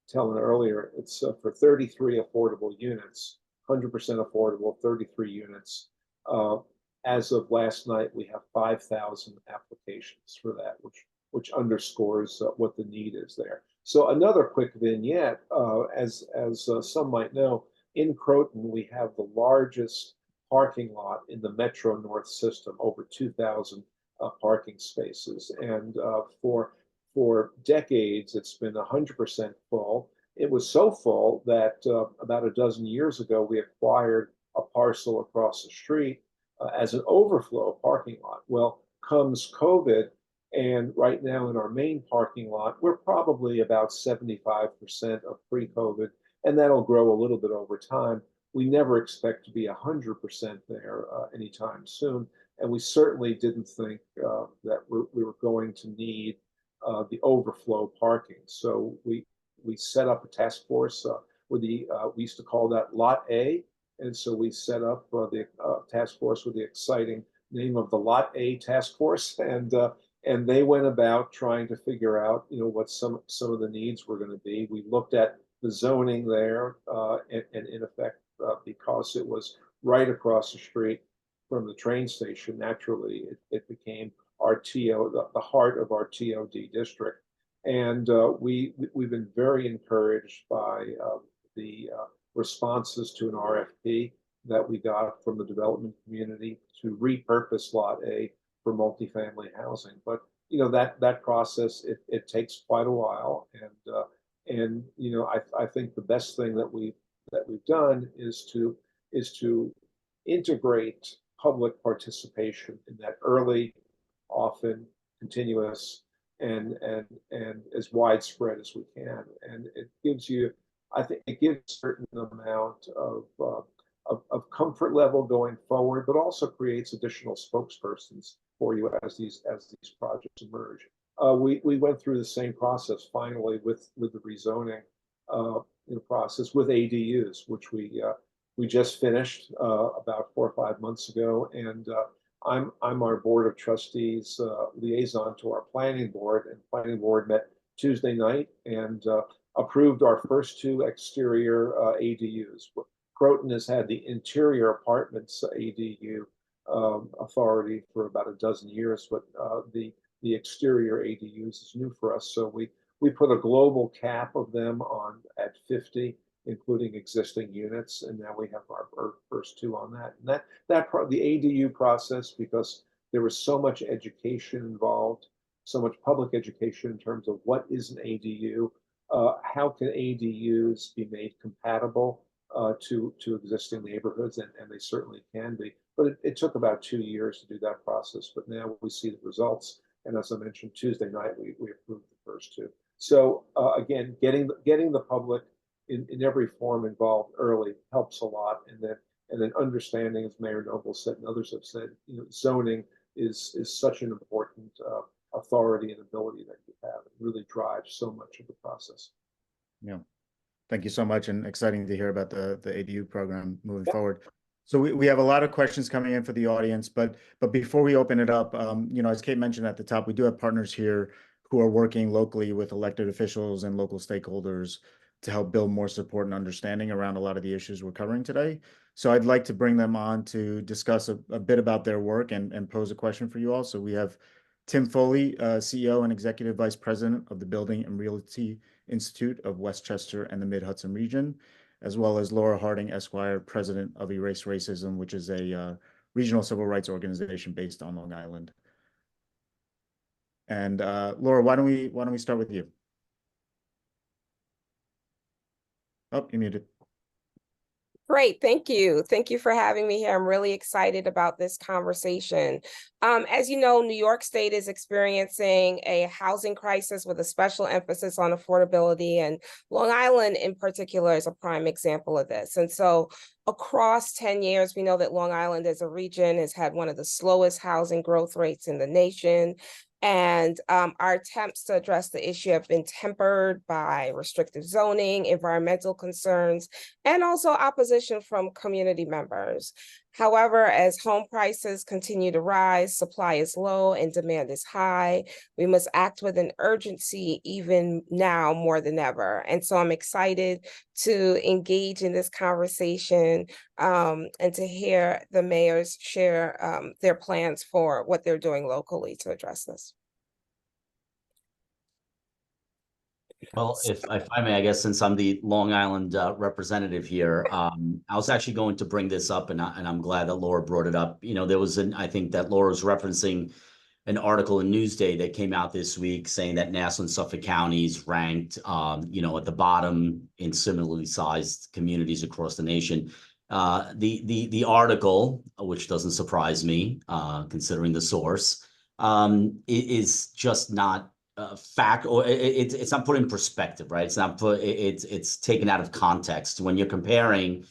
telling earlier. It's for 33 affordable units, 100% affordable, 33 units. As of last night, we have 5,000 applications for that, which underscores what the need is there. So another quick vignette, as some might know, in Croton, we have the largest parking lot in the Metro North system, over 2,000 parking spaces. And for decades, it's been 100% full. It was so full that about a dozen years ago, we acquired a parcel across the street as an overflow parking lot. Well, comes COVID, and right now in our main parking lot, we're probably about 75% of pre-COVID, and that'll grow a little bit over time. We never expect to be 100% there anytime soon, and we certainly didn't think that we were going to need the overflow parking. So we set up a task force with we used to call that Lot A, and so we set up the task force with the exciting name of the Lot A Task Force, and they went about trying to figure out what some of the needs were going to be. We looked at the zoning there, and in effect, because it was right across the street from the train station, naturally it became our TO, the heart of our TOD district. And we've been very encouraged by the responses to an RFP that we got from the development community to repurpose Lot A for multifamily housing. But that process it takes quite a while, and I think the best thing that we've done is to integrate public participation in that early, often continuous, and as widespread as we can. And it gives you, I think it gives a certain amount of comfort level going forward, but also creates additional spokespersons for you as these projects emerge. We went through the same process finally with the rezoning process with ADUs, which we just finished about 4 or 5 months ago, and I'm our board of trustees liaison to our planning board, and planning board met Tuesday night and approved our first 2 exterior ADUs. Croton has had the interior apartments ADU authority for about a dozen years, but the exterior ADUs is new for us. So we put a global cap of them on at 50, including existing units, and now we have our first 2 on that. And the ADU process, because there was so much education involved so much public education in terms of what is an ADU, how can ADUs be made compatible to existing neighborhoods, and they certainly can be. But it took about 2 years to do that process, but now we see the results. And as I mentioned, Tuesday night, we approved the first two. So again, getting the public in every form involved early helps a lot. And then understanding, as Mayor Noble said and others have said, zoning is such an important authority and ability that you have. It really drives so much of the process. Yeah. Thank you so much, and exciting to hear about the ADU program moving forward. So we have a lot of questions coming in for the audience, but before we open it up, as Kate mentioned at the top, we do have partners here who are working locally with elected officials and local stakeholders to help build more support and understanding around a lot of the issues we're covering today. So I'd like to bring them on to discuss a bit about their work and pose a question for you all. So we have Tim Foley, CEO and Executive Vice President of the Building and Realty Institute of Westchester and the Mid-Hudson region, as well as Laura Harding, Esquire, President of Erase Racism, which is a regional civil rights organization based on Long Island. And Laura, why don't we start with you? Oh, you're muted. Great, thank you. Thank you for having me here. I'm really excited about this conversation. As you know, New York State is experiencing a housing crisis with a special emphasis on affordability, and Long Island in particular is a prime example of this. And so across 10 years, we know that Long Island as a region has had one of the slowest housing growth rates in the nation. And our attempts to address the issue have been tempered by restrictive zoning, environmental concerns, and also opposition from community members. However, as home prices continue to rise, supply is low and demand is high. We must act with an urgency even now more than ever. And so I'm excited to engage in this conversation and to hear the mayors share their plans for what they're doing locally to address this. Well, if I may, I guess since I'm the Long Island representative here, I was actually going to bring this up, and I'm glad that Laura brought it up. There was I think that Laura's referencing an article in Newsday that came out this week saying that Nassau and Suffolk counties ranked, at the bottom in similarly sized communities across the nation. The article, which doesn't surprise me, considering the source, is just not fact, or it's not put in perspective, right? It's not put. It's taken out of context when you're comparing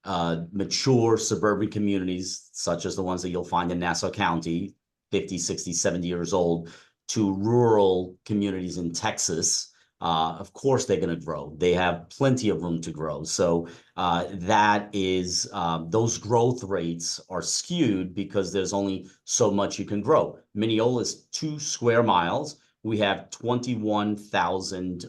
mature suburban communities, such as the ones that you'll find in Nassau County, 50, 60, 70 years old, to rural communities in Texas. Of course, they're going to grow. They have plenty of room to grow. So that is, those growth rates are skewed because there's only so much you can grow. Mineola is 2 square miles. We have 21,000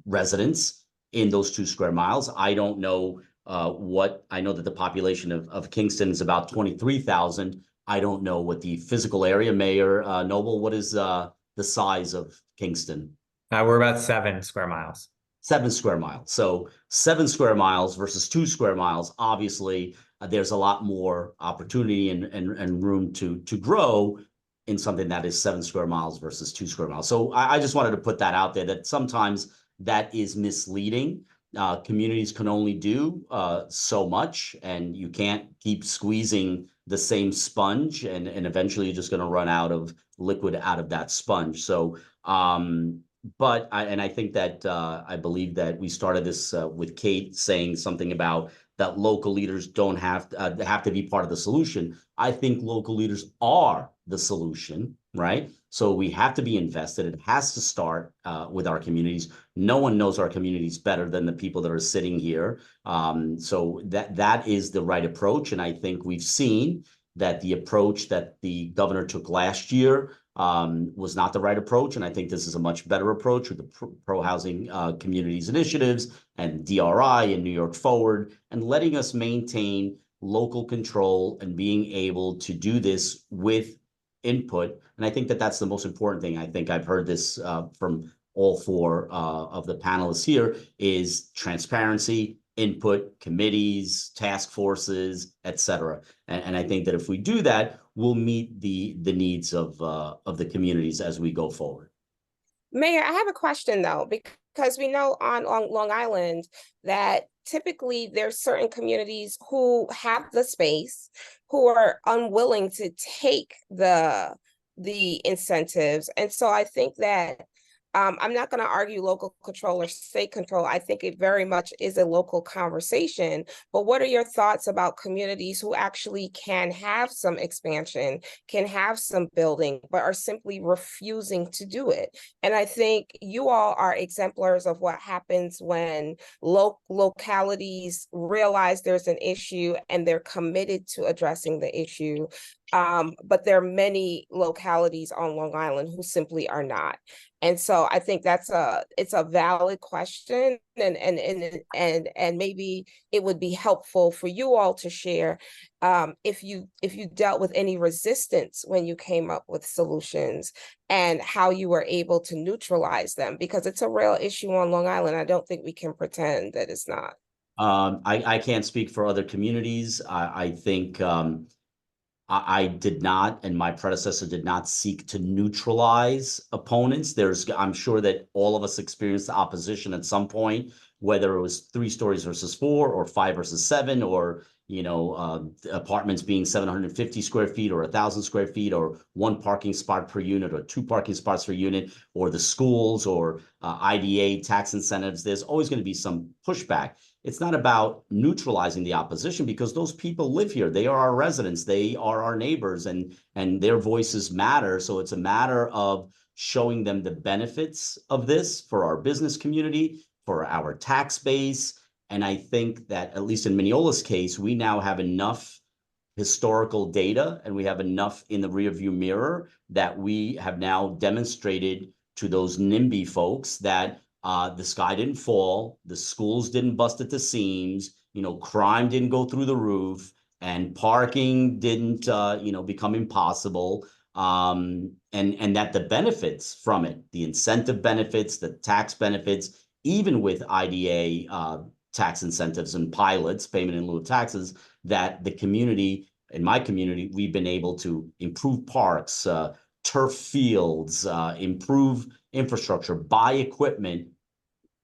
residents in those 2 square miles. I don't know I know that the population of Kingston is about 23,000. I don't know what the physical area. Mayor Noble, what is the size of Kingston? We're about 7 square miles. 7 square miles. So 7 square miles versus 2 square miles. Obviously, there's a lot more opportunity and room to grow in something that is 7 square miles versus 2 square miles. So I just wanted to put that out there, that sometimes that is misleading. Communities can only do so much, and you can't keep squeezing the same sponge, and eventually you're just going to run out of liquid out of that sponge. So, but I think that I believe that we started this with Kate saying something about that local leaders don't have to be part of the solution. I think local leaders are the solution, right? So we have to be invested. It has to start with our communities. No one knows our communities better than the people that are sitting here. So that is the right approach. And I think we've seen that the approach that the governor took last year was not the right approach. And I think this is a much better approach with the pro-housing communities initiatives and DRI and New York Forward, and letting us maintain local control and being able to do this with input. And I think that that's the most important thing. I think I've heard this from all 4 of the panelists here, is transparency, input, committees, task forces, et cetera. And I think that if we do that, will meet the needs of the communities as we go forward. Mayor, I have a question though, because we know on Long Island that typically there's certain communities who have the space, who are unwilling to take the incentives. And so I think that I'm not going to argue local control or state control. I think it very much is a local conversation. But what are your thoughts about communities who actually can have some expansion, can have some building, but are simply refusing to do it? And I think you all are exemplars of what happens when localities realize there's an issue and they're committed to addressing the issue. But there are many localities on Long Island who simply are not. And so I think it's a valid question, and maybe it would be helpful for you all to share if you dealt with any resistance when you came up with solutions and how you were able to neutralize them, because it's a real issue on Long Island. I don't think we can pretend that it's not. I can't speak for other communities. I think I did not, and my predecessor did not seek to neutralize opponents. I'm sure that all of us experienced opposition at some point, whether it was 3 stories versus 4 or 5 versus 7, or, apartments being 750 square feet or 1,000 square feet, or 1 parking spot per unit or 2 parking spots per unit, or the schools, or IDA tax incentives. There's always going to be some pushback. It's not about neutralizing the opposition, because those people live here. They are our residents. They are our neighbors, and their voices matter. So it's a matter of showing them the benefits of this for our business community, for our tax base. And I think that, at least in Mineola's case, we now have enough historical data, and we have enough in the rearview mirror that we have now demonstrated to those NIMBY folks that the sky didn't fall, the schools didn't bust at the seams, crime didn't go through the roof, and parking didn't, become impossible. And that the benefits from it, the incentive benefits, the tax benefits, even with IDA tax incentives and pilots, payment in lieu of taxes, that the community, in my community, we've been able to improve parks, turf fields, improve infrastructure, buy equipment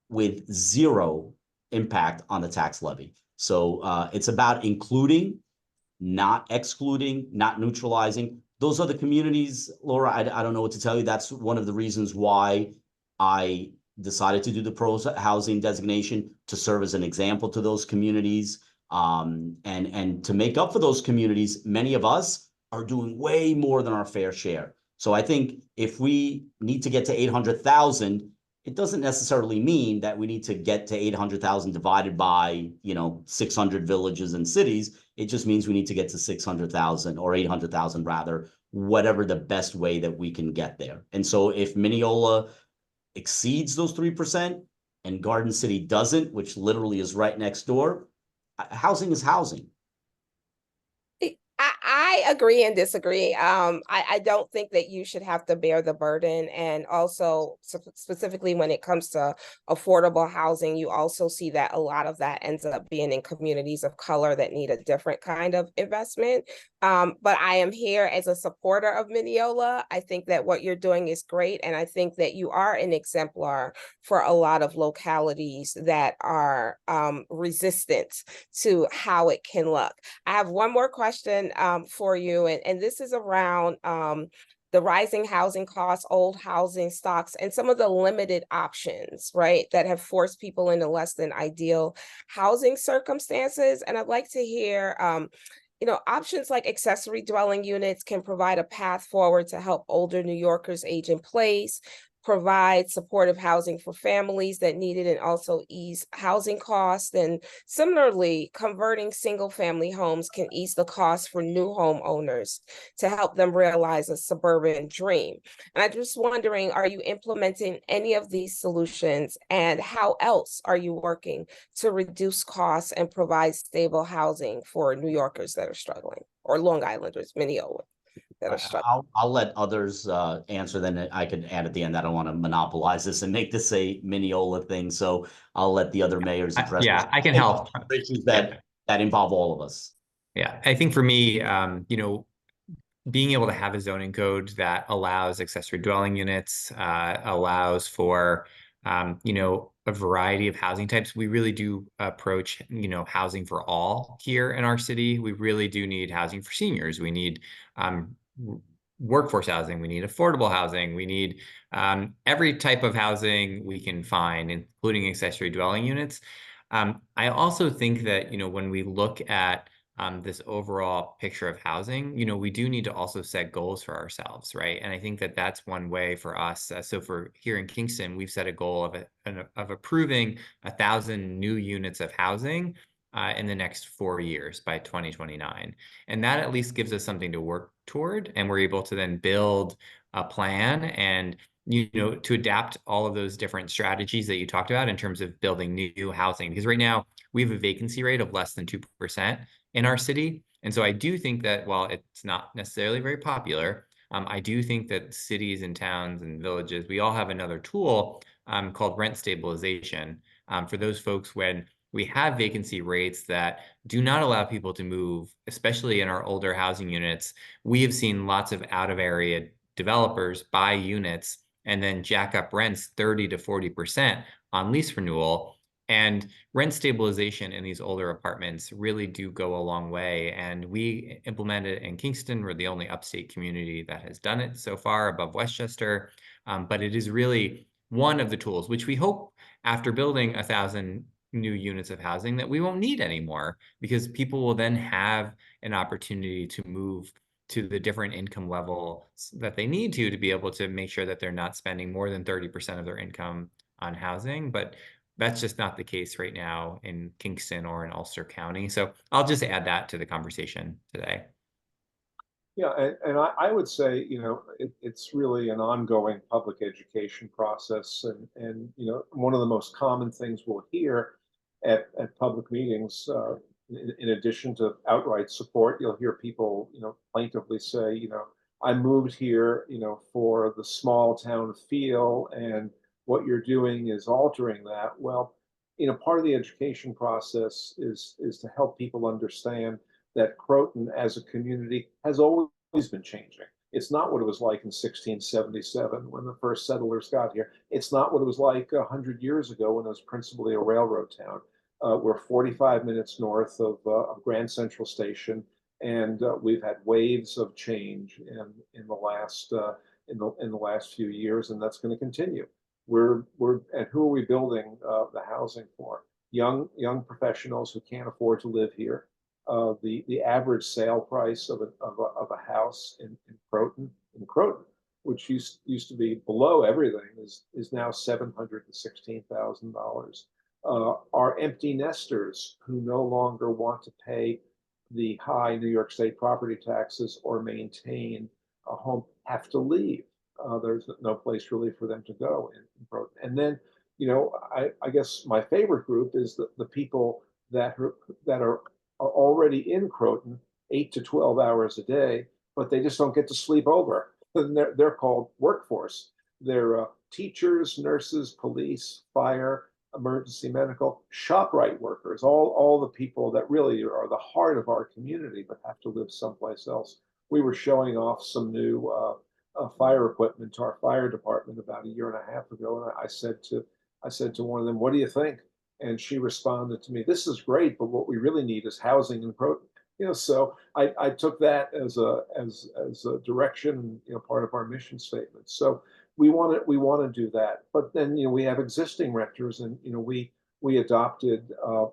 with 0 impact on the tax levy. So it's about including, not excluding, not neutralizing. Those are the communities, Laura. I don't know what to tell you. That's one of the reasons why I decided to do the pro housing designation, to serve as an example to those communities. And to make up for those communities, many of us are doing way more than our fair share. So I think if we need to get to 800,000, it doesn't necessarily mean that we need to get to 800,000 divided by, 600 villages and cities. It just means we need to get to 600,000 or 800,000 rather, whatever the best way that we can get there. And so if Mineola exceeds those 3% and Garden City doesn't, which literally is right next door, housing is housing. I agree and disagree. I don't think that you should have to bear the burden. And also, specifically when it comes to affordable housing, you also see that a lot of that ends up being in communities of color that need a different kind of investment. But I am here as a supporter of Mineola. I think that what you're doing is great. And I think that you are an exemplar for a lot of localities that are resistant to how it can look. I have one more question for you, and this is around the rising housing costs, old housing stocks, and some of the limited options, right, that have forced people into less than ideal housing circumstances. And I'd like to hear, options like accessory dwelling units can provide a path forward to help older New Yorkers age in place, provide supportive housing for families that need it, and also ease housing costs. And similarly, converting single family homes can ease the cost for new homeowners to help them realize a suburban dream. And I'm just wondering, are you implementing any of these solutions, and how else are you working to reduce costs and provide stable housing for New Yorkers that are struggling, or Long Islanders, Mineola? I'll let others answer, then I can add at the end. I don't want to monopolize this and make this a Mineola thing, so I'll let the other mayors address. Yeah, I can help. Issues that involve all of us. Yeah, I think for me, being able to have a zoning code that allows accessory dwelling units, allows for a variety of housing types. We really do approach, housing for all here in our city. We really do need housing for seniors. We need workforce housing. We need affordable housing. We need every type of housing we can find, including accessory dwelling units. I also think that, when we look at this overall picture of housing, we do need to also set goals for ourselves, right? And I think that that's one way for us. So for here in Kingston, we've set a goal of approving 1,000 new units of housing in the next 4 years by 2029. And that at least gives us something to work toward. And we're able to then build a plan and to adapt all of those different strategies that you talked about in terms of building new housing. Because right now we have a vacancy rate of less than 2% in our city. And so I do think that while it's not necessarily very popular, I do think that cities and towns and villages, we all have another tool called rent stabilization for those folks when we have vacancy rates that do not allow people to move, especially in our older housing units. We have seen lots of out-of-area developers buy units and then jack up rents 30 to 40% on lease renewal. And rent stabilization in these older apartments really do go a long way. And we implemented it in Kingston. We're the only upstate community that has done it so far above Westchester. But it is really one of the tools, which we hope after building 1,000 new units of housing that we won't need anymore, because people will then have an opportunity to move to the different income levels that they need to be able to make sure that they're not spending more than 30% of their income on housing. But that's just not the case right now in Kingston or in Ulster County. So I'll just add that to the conversation today. Yeah, and I would say, it's really an ongoing public education process. And one of the most common things we'll hear at public meetings, in addition to outright support, you'll hear people, plaintively say, I moved here, for the small town feel, and what you're doing is altering that. Well, part of the education process is to help people understand that Croton as a community has always been changing. It's not what it was like in 1677 when the first settlers got here. It's not what it was like 100 years ago when it was principally a railroad town. We're 45 minutes north of Grand Central Station, and we've had waves of change in the last few years, and that's going to continue. And who are we building the housing for? Young professionals who can't afford to live here. The average sale price of a house in Croton, which used to be below everything, is now $716,000. Our empty nesters who no longer want to pay the high New York State property taxes or maintain a home have to leave. There's no place really for them to go in Croton. And then, I guess my favorite group is the people that are already in Croton 8 to 12 hours a day, but they just don't get to sleep over. And they're called workforce. They're teachers, nurses, police, fire, emergency medical, ShopRite workers, all the people that really are the heart of our community but have to live someplace else. We were showing off some new fire equipment to our fire department about 1.5 years ago, and I said to one of them, "What do you think?" And she responded to me, "This is great, but what we really need is housing in Croton." So I took that as a direction, part of our mission statement. So we want to do that. But then, we have existing renters, and we adopted a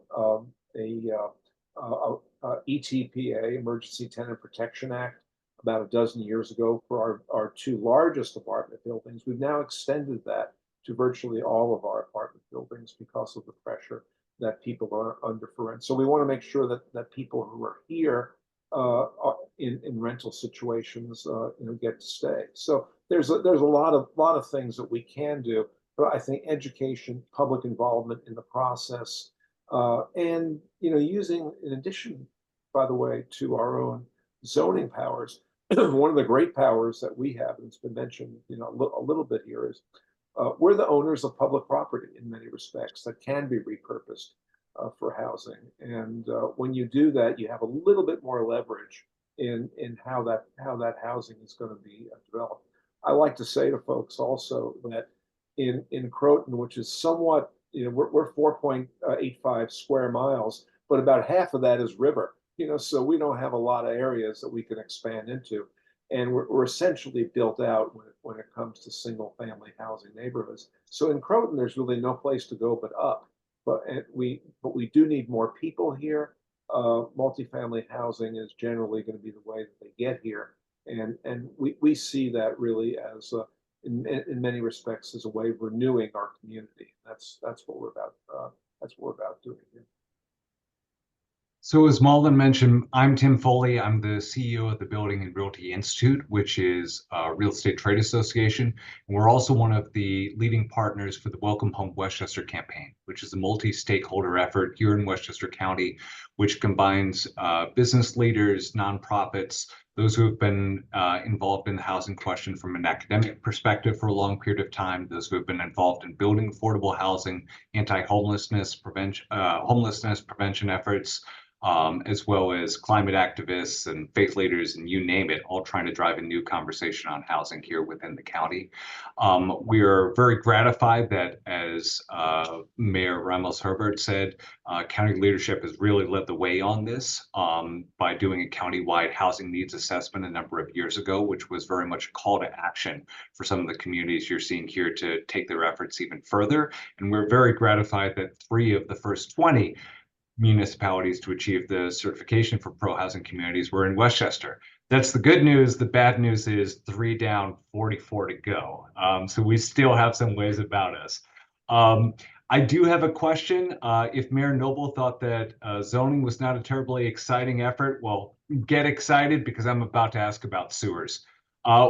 ETPA, Emergency Tenant Protection Act, about a dozen years ago for our 2 largest apartment buildings. We've now extended that to virtually all of our apartment buildings because of the pressure that people are under for rent. So we want to make sure that people who are here in rental situations, get to stay. So there's a lot of things that we can do, but I think education, public involvement in the process, and using, in addition, by the way, to our own zoning powers, one of the great powers that we have, and it's been mentioned, a little bit here, is we're the owners of public property in many respects that can be repurposed for housing. And when you do that, you have a little bit more leverage in how that housing is going to be developed. I like to say to folks also that in Croton, which is somewhat, we're 4.85 square miles, but about half of that is river, so we don't have a lot of areas that we can expand into. And we're essentially built out when it comes to single family housing neighborhoods. So in Croton, there's really no place to go but up. But we do need more people here. Multifamily housing is generally going to be the way that they get here. And we see that really as in many respects as a way of renewing our community. That's what we're about. That's what we're about doing here. So as Malden mentioned, I'm Tim Foley. I'm the CEO of the Building and Realty Institute, which is a real estate trade association. And we're also one of the leading partners for the Welcome Home Westchester campaign, which is a multi-stakeholder effort here in Westchester County, which combines business leaders, nonprofits, those who have been involved in the housing question from an academic perspective for a long period of time, those who have been involved in building affordable housing, anti-homelessness prevention efforts, as well as climate activists and faith leaders and you name it, all trying to drive a new conversation on housing here within the county. We are very gratified that, as Mayor Ramos Herbert said, county leadership has really led the way on this by doing a countywide housing needs assessment a number of years ago, which was very much a call to action for some of the communities you're seeing here to take their efforts even further. And we're very gratified that 3 of the first 20 municipalities to achieve the certification for pro-housing communities were in Westchester. That's the good news. The bad news is 3 down, 44 to go. So we still have some ways about us. I do have a question. If Mayor Noble thought that zoning was not a terribly exciting effort, well, get excited because I'm about to ask about sewers.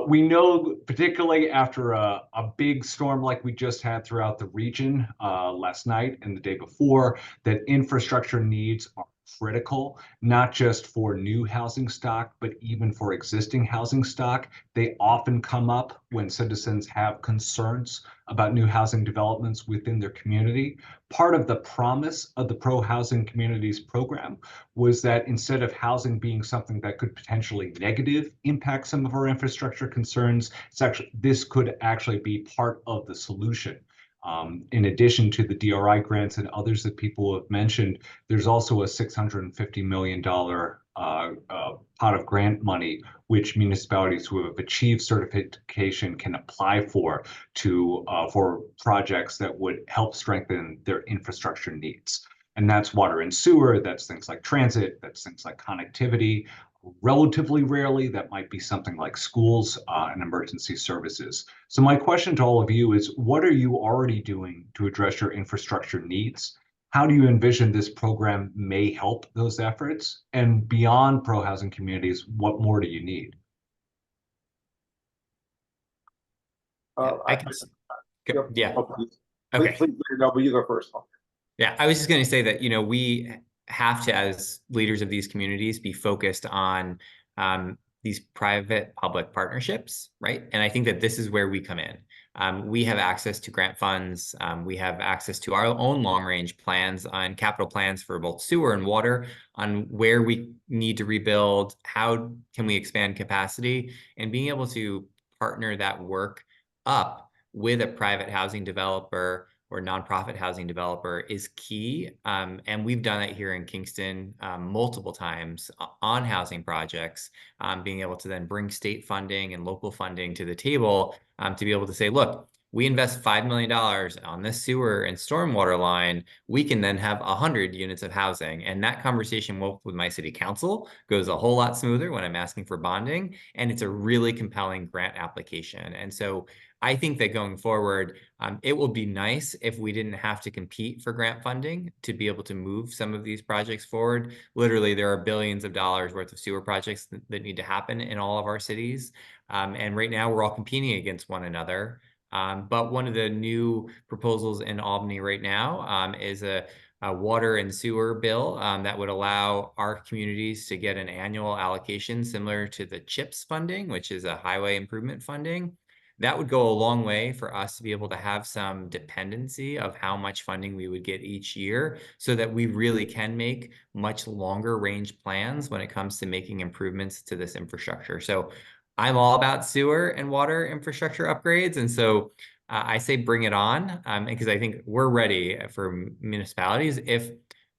We know, particularly after a big storm like we just had throughout the region last night and the day before, that infrastructure needs are critical, not just for new housing stock, but even for existing housing stock. They often come up when citizens have concerns about new housing developments within their community. Part of the promise of the Pro-Housing Communities program was that instead of housing being something that could potentially negative impact some of our infrastructure concerns, this could actually be part of the solution. In addition to the DRI grants and others that people have mentioned, there's also a $650 million pot of grant money which municipalities who have achieved certification can apply for projects that would help strengthen their infrastructure needs. And that's water and sewer, that's things like transit, that's things like connectivity. Relatively rarely, that might be something like schools and emergency services. So my question to all of you is, what are you already doing to address your infrastructure needs? How do you envision this program may help those efforts? And beyond pro-housing communities, what more do you need? I can. Yeah. Okay. Please, no, but you go first. Yeah, I was just going to say that, we have to, as leaders of these communities, be focused on these private-public partnerships, right? And I think that this is where we come in. We have access to grant funds. We have access to our own long-range plans on capital plans for both sewer and water, on where we need to rebuild, how can we expand capacity, and being able to partner that work up with a private housing developer or nonprofit housing developer is key. And we've done it here in Kingston multiple times on housing projects, being able to then bring state funding and local funding to the table to be able to say, look, we invest $5 million on this sewer and stormwater line, we can then have 100 units of housing. And that conversation with my city council goes a whole lot smoother when I'm asking for bonding. And it's a really compelling grant application. And so I think that going forward, it will be nice if we didn't have to compete for grant funding to be able to move some of these projects forward. Literally, there are billions of dollars worth of sewer projects that need to happen in all of our cities. And right now, we're all competing against one another. But one of the new proposals in Albany right now is a water and sewer bill that would allow our communities to get an annual allocation similar to the CHIPS funding, which is a highway improvement funding. that would go a long way for us to be able to have some dependency of how much funding we would get each year, so that we really can make much longer range plans when it comes to making improvements to this infrastructure. So I'm all about sewer and water infrastructure upgrades. And so I say bring it on, because I think we're ready for municipalities if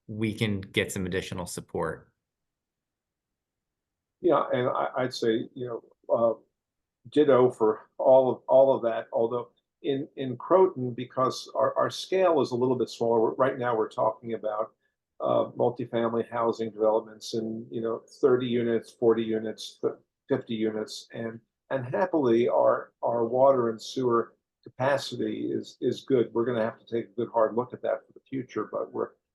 we can get some additional support. Yeah, and I'd say, ditto for all of that. Although in Croton, because our scale is a little bit smaller, right now we're talking about multifamily housing developments in 30 units, 40 units, 50 units, and happily our water and sewer capacity is good. We're going to have to take a good hard look at that for the future, but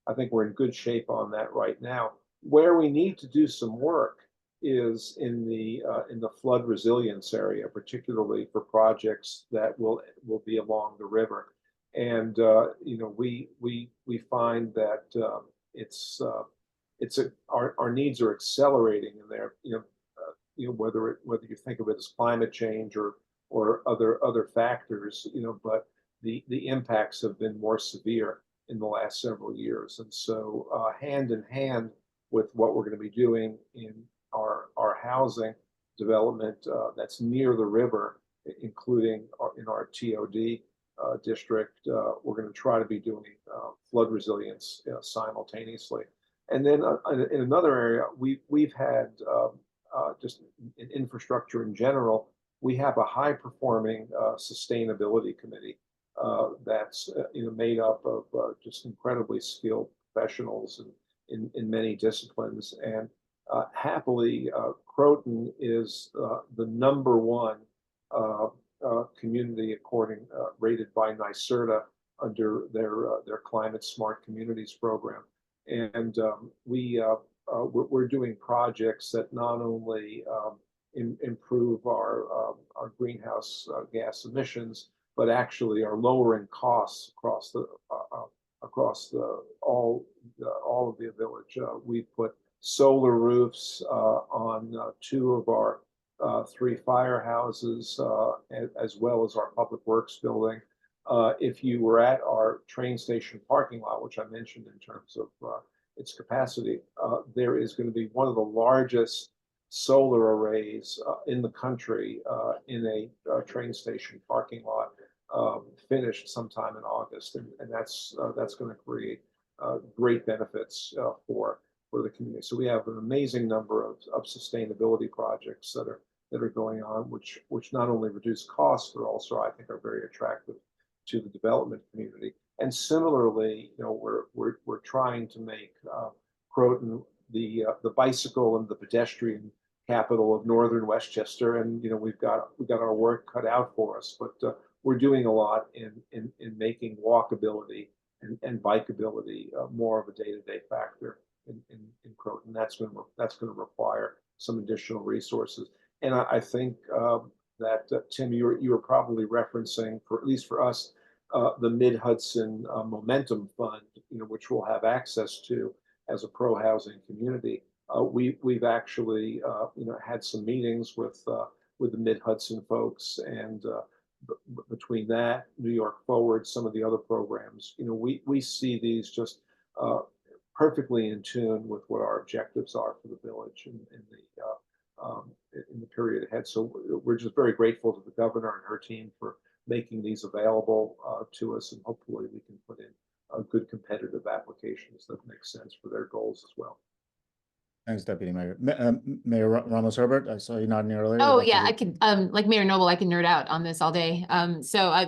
I think we're in good shape on that right now. Where we need to do some work is in the flood resilience area, particularly for projects that will be along the river. And we find that our needs are accelerating in there. Whether you think of it as climate change or other factors, but the impacts have been more severe in the last several years. And so hand in hand with what we're going to be doing in our housing development that's near the river, including in our TOD district, we're going to try to be doing flood resilience simultaneously. And then in another area, we've had just in infrastructure in general, we have a high-performing sustainability committee that's made up of just incredibly skilled professionals in many disciplines. And happily, Croton is the #1 community rated by NYSERDA under their Climate Smart Communities program. And we're doing projects that not only improve our greenhouse gas emissions, but actually are lowering costs across all of the village. We've put solar roofs on 2 of our 3 firehouses, as well as our public works building. If you were at our train station parking lot, which I mentioned in terms of its capacity, there is going to be one of the largest solar arrays in the country in a train station parking lot, finished sometime in August, and that's going to create great benefits for the community. So we have an amazing number of sustainability projects that are going on, which not only reduce costs, but also I think are very attractive to the development community. And similarly, we're trying to make Croton the bicycle and the pedestrian capital of northern Westchester, and we've got our work cut out for us, but we're doing a lot in making walkability and bikeability more of a day-to-day factor in Croton. That's going to require some additional resources. And I think that Tim, you were probably referencing, for at least for us, the Mid-Hudson Momentum Fund, which we'll have access to as a pro-housing community. We've actually had some meetings with the Mid-Hudson folks, and between that, New York Forward, some of the other programs, we see these just perfectly in tune with what our objectives are for the village in the period ahead. So we're just very grateful to the governor and her team for making these available to us, and hopefully we can put in good competitive applications that make sense for their goals as well. Thanks, Deputy Mayor. Mayor Ramos Herbert, I saw you nodding earlier. Oh yeah, I could like Mayor Noble, I can nerd out on this all day. So I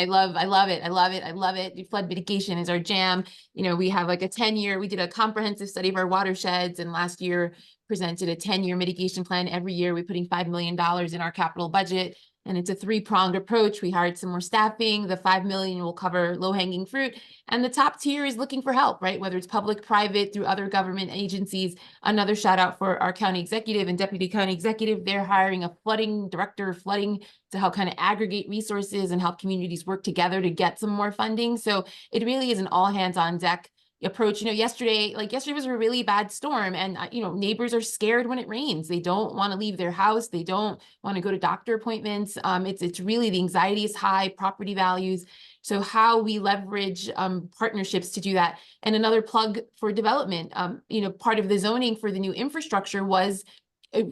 love it. Flood mitigation is our jam. We have like a 10-year, we did a comprehensive study of our watersheds, and last year presented a 10-year mitigation plan. Every year we're putting $5 million in our capital budget. And it's a 3-pronged approach. We hired some more staffing. The $5 million will cover low-hanging fruit. And the top tier is looking for help, right? Whether it's public, private, through other government agencies. Another shout out for our county executive and deputy county executive. They're hiring a director of flooding to help kind of aggregate resources and help communities work together to get some more funding. So it really is an all hands on deck approach. Yesterday was a really bad storm, and neighbors are scared when it rains. They don't want to leave their house. They don't want to go to doctor appointments. It's really, the anxiety is high, property values. So how we leverage partnerships to do that. And another plug for development, part of the zoning for the new infrastructure was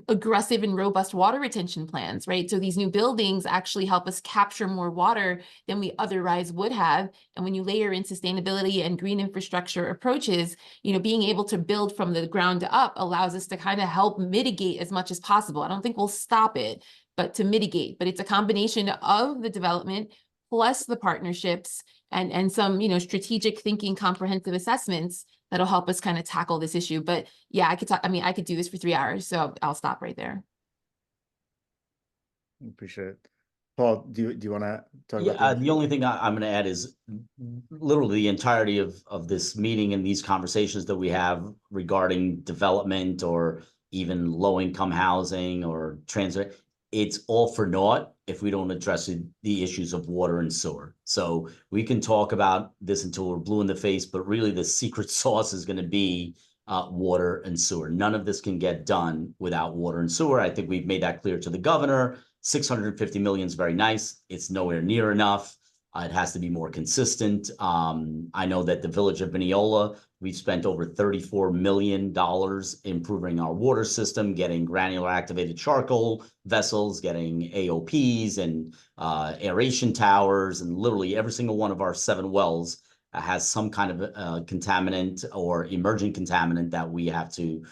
aggressive and robust water retention plans, right? So these new buildings actually help us capture more water than we otherwise would have. And when you layer in sustainability and green infrastructure approaches, being able to build from the ground up allows us to kind of help mitigate as much as possible. I don't think we'll stop it, but to mitigate. But it's a combination of the development plus the partnerships and some, strategic thinking, comprehensive assessments that'll help us kind of tackle this issue. But yeah, I could do this for 3 hours, so I'll stop right there. Appreciate it. Paul, do you want to talk Yeah, about the only thing I'm going to add is literally the entirety of this meeting and these conversations that we have regarding development or even low-income housing or transit, it's all for naught if we don't address the issues of water and sewer. So we can talk about this until we're blue in the face, but really the secret sauce is going to be water and sewer. None of this can get done without water and sewer. I think we've made that clear to the governor. 650 million is very nice. It's nowhere near enough. It has to be more consistent. I know that the village of Mineola, we've spent over $34 million improving our water system, getting granular activated charcoal vessels, getting AOPs and aeration towers, and literally every single one of our 7 wells has some kind of contaminant or emerging contaminant that we have to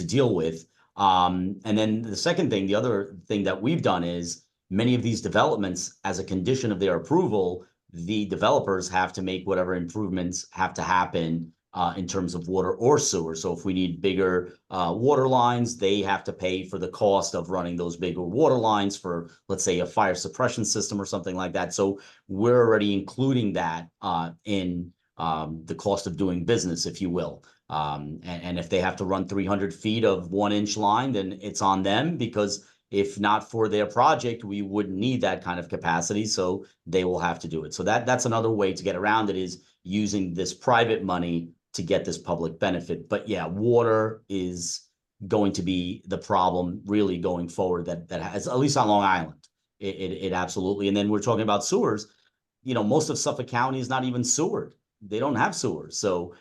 deal with. And then the second thing, the other thing that we've done is many of these developments, as a condition of their approval, the developers have to make whatever improvements have to happen in terms of water or sewer. So if we need bigger water lines, they have to pay for the cost of running those bigger water lines for, let's say, a fire suppression system or something like that. So we're already including that in the cost of doing business, if you will. And if they have to run 300 feet of 1-inch line, then it's on them, because if not for their project, we wouldn't need that kind of capacity. So they will have to do it. So that's another way to get around it, is using this private money to get this public benefit. But yeah, water is going to be the problem really going forward, that has, at least on Long Island, it absolutely. And then we're talking about sewers. Most of Suffolk County is not even sewered. They don't have sewers. So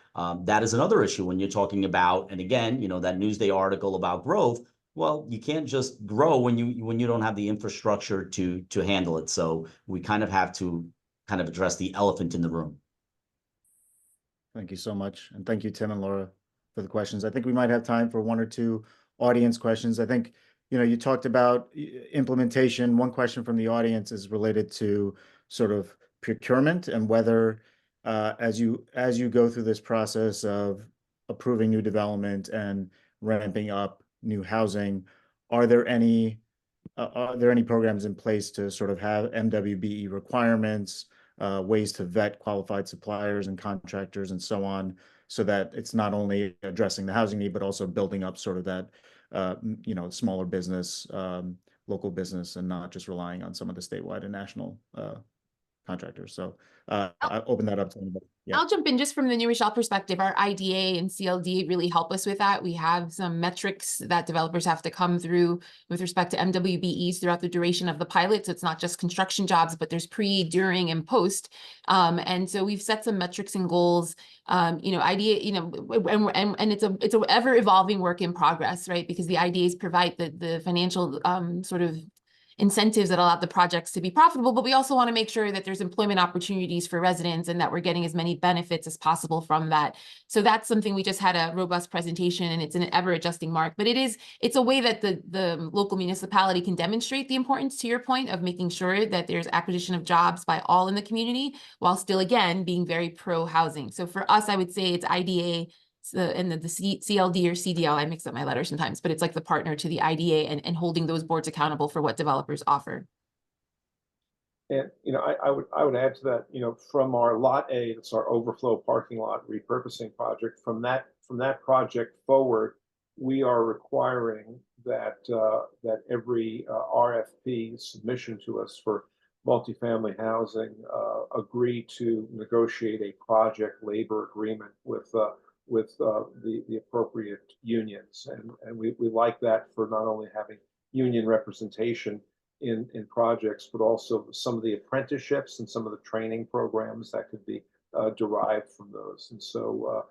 that is another issue when you're talking about, and again, that Newsday article about growth. Well, you can't just grow when you don't have the infrastructure to handle it. So we kind of have to address the elephant in the room. Thank you so much. And thank you, Tim and Laura, for the questions. I think we might have time for 1 or 2 audience questions. I think, you talked about implementation. One question from the audience is related to sort of procurement, and whether as you go through this process of approving new development and ramping up new housing, are there any programs in place to sort of have MWBE requirements, ways to vet qualified suppliers and contractors and so on, so that it's not only addressing the housing need, but also building up sort of that, smaller business, local business, and not just relying on some of the statewide and national contractors. So I open that up to anybody. Yeah. I'll jump in just from the New Rochelle perspective. Our IDA and CLD really help us with that. We have some metrics that developers have to come through with respect to MWBEs throughout the duration of the pilot. So it's not just construction jobs, but there's pre, during, and post. And so we've set some metrics and goals. IDA, and it's a ever evolving work in progress, right? Because the IDAs provide the financial sort of incentives that allow the projects to be profitable, but we also want to make sure that there's employment opportunities for residents and that we're getting as many benefits as possible from that. So that's something. We just had a robust presentation, and it's an ever-adjusting mark, but it's a way that the local municipality can demonstrate the importance, to your point, of making sure that there's acquisition of jobs by all in the community, while still, again, being very pro-housing. So for us, I would say it's IDA, and the CLD or CDL, I mix up my letters sometimes, but it's like the partner to the IDA and holding those boards accountable for what developers offer. And I would add to that, from our Lot A, that's our overflow parking lot repurposing project. From that project forward, we are requiring that that every RFP submission to us for multifamily housing agree to negotiate a project labor agreement with the appropriate unions, and we like that for not only having union representation in projects, but also some of the apprenticeships and some of the training programs that could be derived from those. And so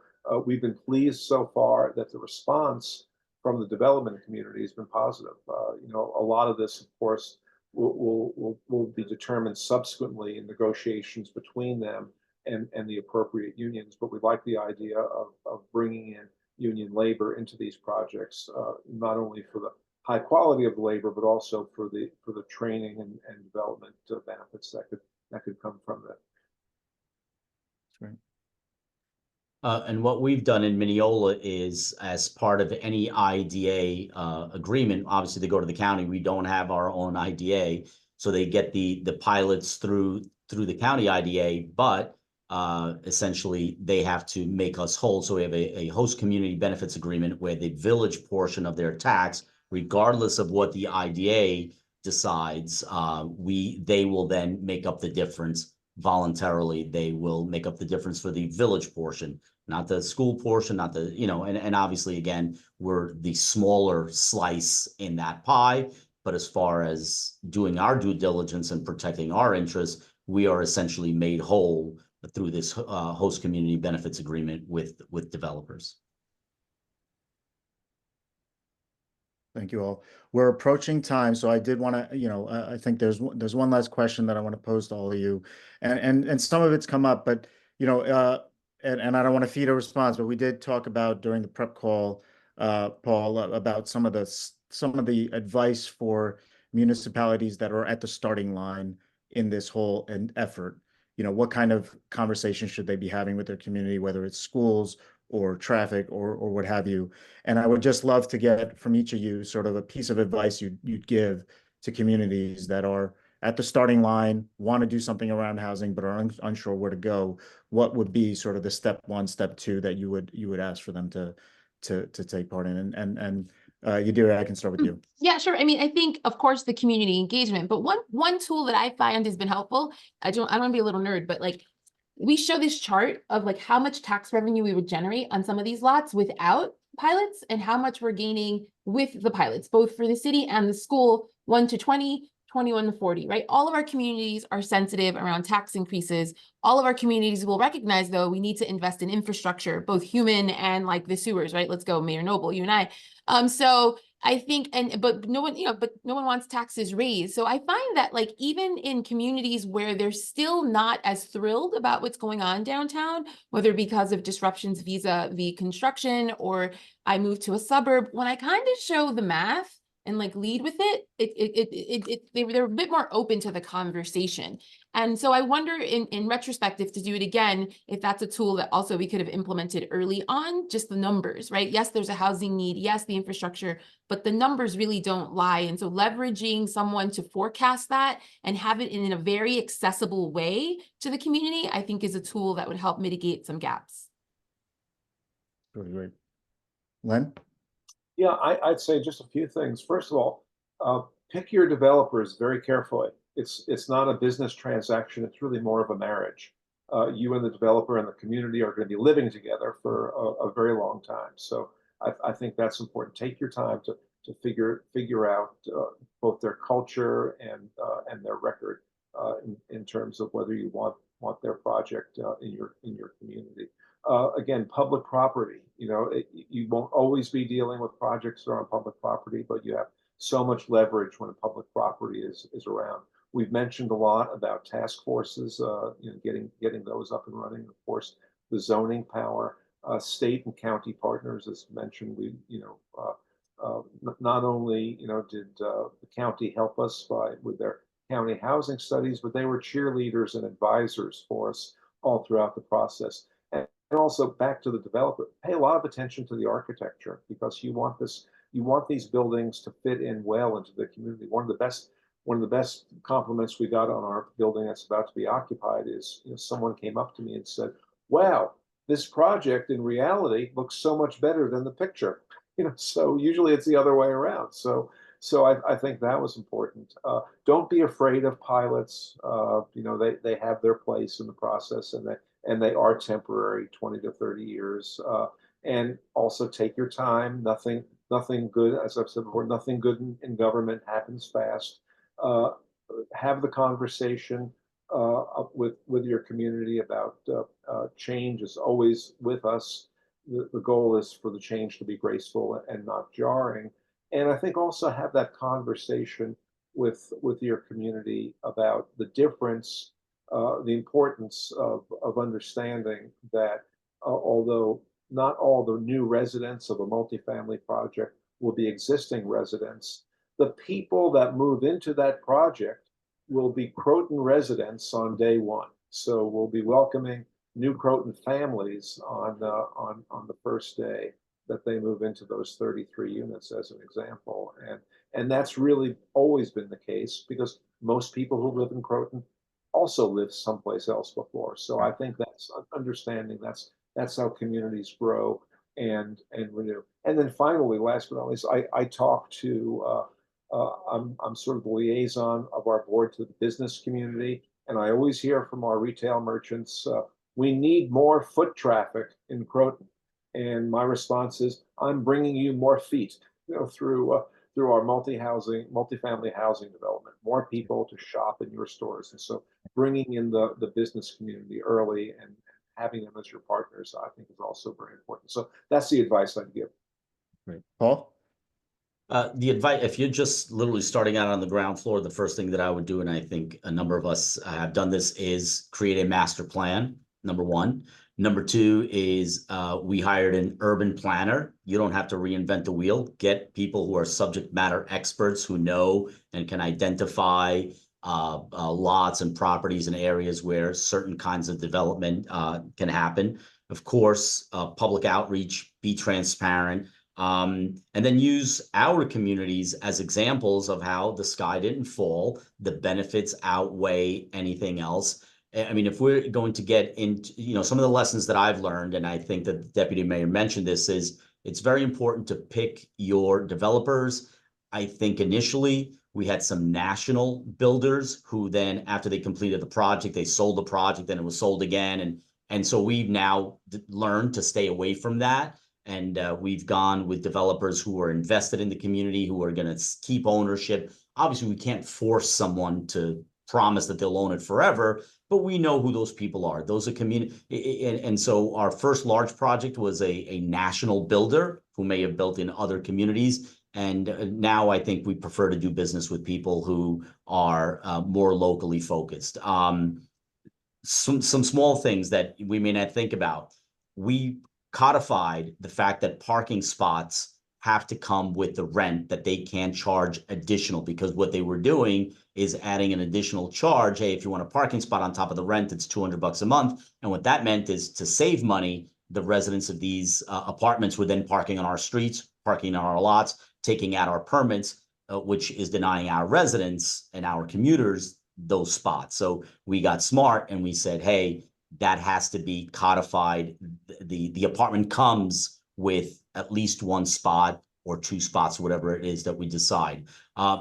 we've been pleased so far that the response from the development community has been positive. You know, a lot of this, of course, will be determined subsequently in negotiations between them and the appropriate unions. But we like the idea of bringing in union labor into these projects, not only for the high quality of the labor, but also for the training and development benefits that could come from that. That's right. And what we've done in Mineola is, as part of any IDA agreement, obviously they go to the county. We don't have our own IDA, so they get the pilots through the county IDA, but essentially they have to make us whole. So we have a host community benefits agreement where the village portion of their tax, regardless of what the IDA decides, they will then make up the difference voluntarily. They will make up the difference for the village portion, not the school portion, not the, you know, and obviously, again, we're the smaller slice in that pie. But as far as doing our due diligence and protecting our interests, we are essentially made whole through this host community benefits agreement with developers. Thank you all. We're approaching time, so I did want to, you know, I think there's one last question that I want to pose to all of you, and some of it's come up, but you know, and I don't want to feed a response, but we did talk about during the prep call, Paul, about some of the advice for municipalities that are at the starting line in this whole effort. You know, what kind of conversations should they be having with their community, whether it's schools or traffic or what have you. And I would just love to get from each of you sort of a piece of advice you'd give to communities that are at the starting line, want to do something around housing, but are unsure where to go. What would be sort of the step one, step two that you would ask for them to take part in? And Yadira, I can start with you. Yeah, sure. I mean, I think, of course, the community engagement, but one tool that I find has been helpful. I don't want to be a little nerd, but like, we show this chart of like how much tax revenue we would generate on some of these lots without pilots and how much we're gaining with the pilots, both for the city and the school, 1 to 20, 21 to 40, right? All of our communities are sensitive around tax increases. All of our communities will recognize, though, we need to invest in infrastructure, both human and like the sewers, right? Let's go, Mayor Noble, you and I. So I think, but no one wants taxes raised. So I find that like, even in communities where they're still not as thrilled about what's going on downtown, whether because of disruptions vis-a-vis construction, or I moved to a suburb, when I kind of show the math and like lead with it, they're a bit more open to the conversation. And so I wonder in retrospective, to do it again, if that's a tool that also we could have implemented early on, just the numbers, right? Yes, there's a housing need. Yes, the infrastructure, but the numbers really don't lie. And so leveraging someone to forecast that and have it in a very accessible way to the community, I think is a tool that would help mitigate some gaps. Really great. Len? Yeah, I'd say just a few things. First of all, pick your developers very carefully. It's not a business transaction. It's really more of a marriage. You and the developer and the community are going to be living together for a very long time. So I think that's important. Take your time to figure out both their culture and their record in terms of whether you want their project in your community. Again, public property, you know, you won't always be dealing with projects that are on public property, but you have so much leverage when public property is around. We've mentioned a lot about task forces, you know, getting those up and running. Of course, the zoning power, state and county partners, as mentioned. We, you know, not only, you know, did the county help us with their county housing studies, but they were cheerleaders and advisors for us all throughout the process. And also back to the developer, pay a lot of attention to the architecture, because you want these buildings to fit in well into the community. One of the best compliments we got on our building that's about to be occupied is, you know, someone came up to me and said, "Wow, this project in reality looks so much better than the picture." You know, so usually it's the other way around. So So I think that was important. Don't be afraid of pilots. You know, they have their place in the process, and they are temporary, 20 to 30 years. And also take your time. Nothing good, as I've said before, nothing good in government happens fast. Have the conversation with your community about change is always with us. The goal is for the change to be graceful and not jarring. And I think also have that conversation with your community about the difference, the importance of understanding that although not all the new residents of a multifamily project will be existing residents, the people that move into that project will be Croton residents on day one. So we'll be welcoming new Croton families on the first day that they move into those 33 units, as an example. And that's really always been the case, because most people who live in Croton also lived someplace else before. So I think that's understanding. That's how communities grow and renew. And then finally, last but not least, I talk to I'm sort of the liaison of our board to the business community, and I always hear from our retail merchants, we need more foot traffic in Croton. And my response is, I'm bringing you more feet, you know, through our multifamily housing development, more people to shop in your stores. And so bringing in the business community early and having them as your partners, I think, is also very important. So that's the advice I'd give. Great. Paul? The advice, if you're just literally starting out on the ground floor, the first thing that I would do, and I think a number of us have done this, is create a master plan, number one. Number two is we hired an urban planner. You don't have to reinvent the wheel. Get people who are subject matter experts who know and can identify lots and properties and areas where certain kinds of development can happen. Of course, public outreach, be transparent. And then use our communities as examples of how the sky didn't fall. The benefits outweigh anything else. I mean, if we're going to get into, you know, some of the lessons that I've learned, and I think that the deputy mayor mentioned this, is it's very important to pick your developers. I think initially we had some national builders who then, after they completed the project, they sold the project, then it was sold again. And so we've now learned to stay away from that. And we've gone with developers who are invested in the community, who are going to keep ownership. Obviously, we can't force someone to promise that they'll own it forever, but we know who those people are. Those are community. And so our first large project was a national builder who may have built in other communities. And now I think we prefer to do business with people who are more locally focused. Some small things that we may not think about. We codified the fact that parking spots have to come with the rent, that they can't charge additional, because what they were doing is adding an additional charge. Hey, if you want a parking spot on top of the rent, it's $200 a month. And what that meant is, to save money, the residents of these apartments were then parking on our streets, parking on our lots, taking out our permits, which is denying our residents and our commuters those spots. So we got smart and we said, hey, that has to be codified. The apartment comes with at least one spot or two spots, whatever it is that we decide.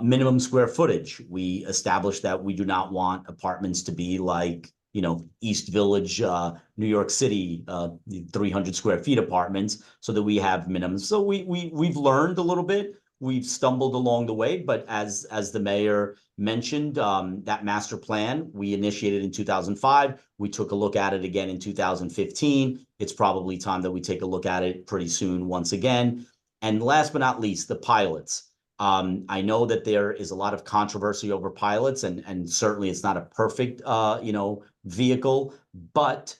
Minimum square footage. We established that we do not want apartments to be like, you know, East Village, New York City, 300 square feet apartments, so that we have minimums. So we've learned a little bit. We've stumbled along the way, but as the mayor mentioned, that master plan we initiated in 2005. We took a look at it again in 2015. It's probably time that we take a look at it pretty soon once again. And last but not least, the pilots. I know that there is a lot of controversy over pilots, and certainly it's not a perfect vehicle, but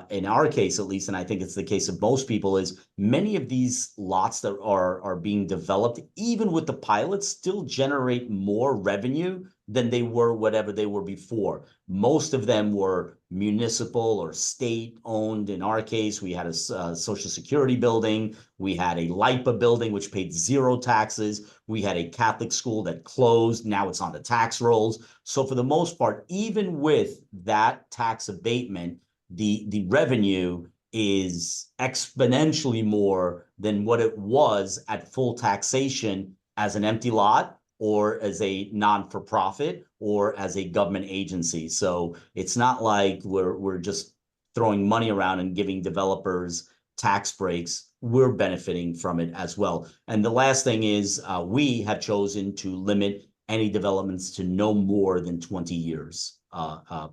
in our case, at least, and I think it's the case of most people, is many of these lots that are being developed, even with the pilots, still generate more revenue than they were whatever they were before. Most of them were municipal or state owned. In our case, we had a Social Security building. We had a LIPA building, which paid zero taxes. We had a Catholic school that closed. Now it's on the tax rolls. So for the most part, even with that tax abatement, the revenue is exponentially more than what it was at full taxation as an empty lot or as a non-for-profit or as a government agency. So it's not like we're just throwing money around and giving developers tax breaks. We're benefiting from it as well. And the last thing is we have chosen to limit any developments to no more than 20 years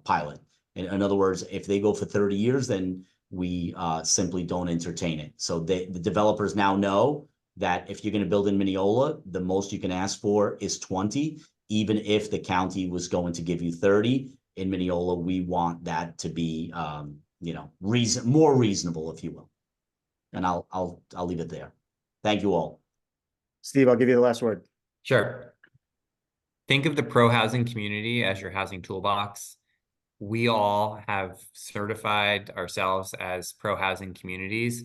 pilot. In other words, if they go for 30 years, then we simply don't entertain it. So the developers now know that if you're going to build in Mineola, the most you can ask for is 20, even if the county was going to give you 30. In Mineola, we want that to be, more reasonable, if you will. And I'll leave it there. Thank you all. Steve, I'll give you the last word. Sure. Think of the pro-housing community as your housing toolbox. We all have certified ourselves as pro-housing communities.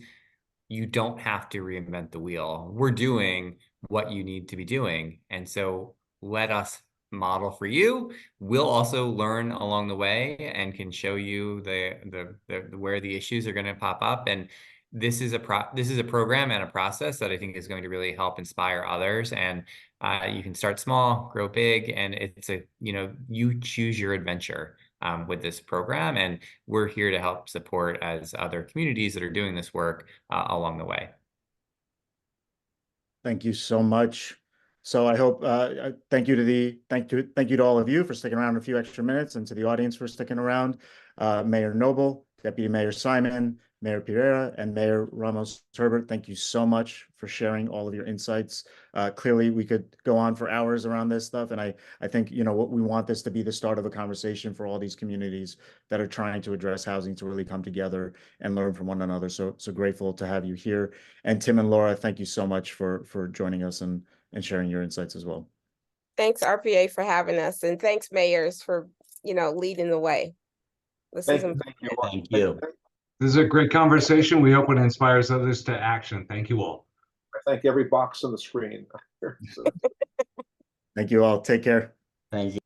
You don't have to reinvent the wheel. We're doing what you need to be doing. And so let us model for you. We'll also learn along the way and can show you where the issues are going to pop up. And this is a program and a process that I think is going to really help inspire others. And you can start small, grow big, and it's you choose your adventure with this program, and we're here to help support as other communities that are doing this work along the way. Thank you so much. So I hope thank you to all of you for sticking around a few extra minutes, and to the audience for sticking around. Mayor Noble, Deputy Mayor Simon, Mayor Pereira, and Mayor Ramos Herbert, thank you so much for sharing all of your insights. Clearly, we could go on for hours around this stuff, and I think what we want this to be the start of a conversation for all these communities that are trying to address housing to really come together and learn from one another. So grateful to have you here. And Tim and Laura, thank you so much for joining us and sharing your insights as well. Thanks, RPA, for having us, and thanks, mayors, for leading the way. Thank you. Thank you. This is a great conversation. We hope it inspires others to action. Thank you all. I thank every box on the screen. Thank you all. Take care. Thank you.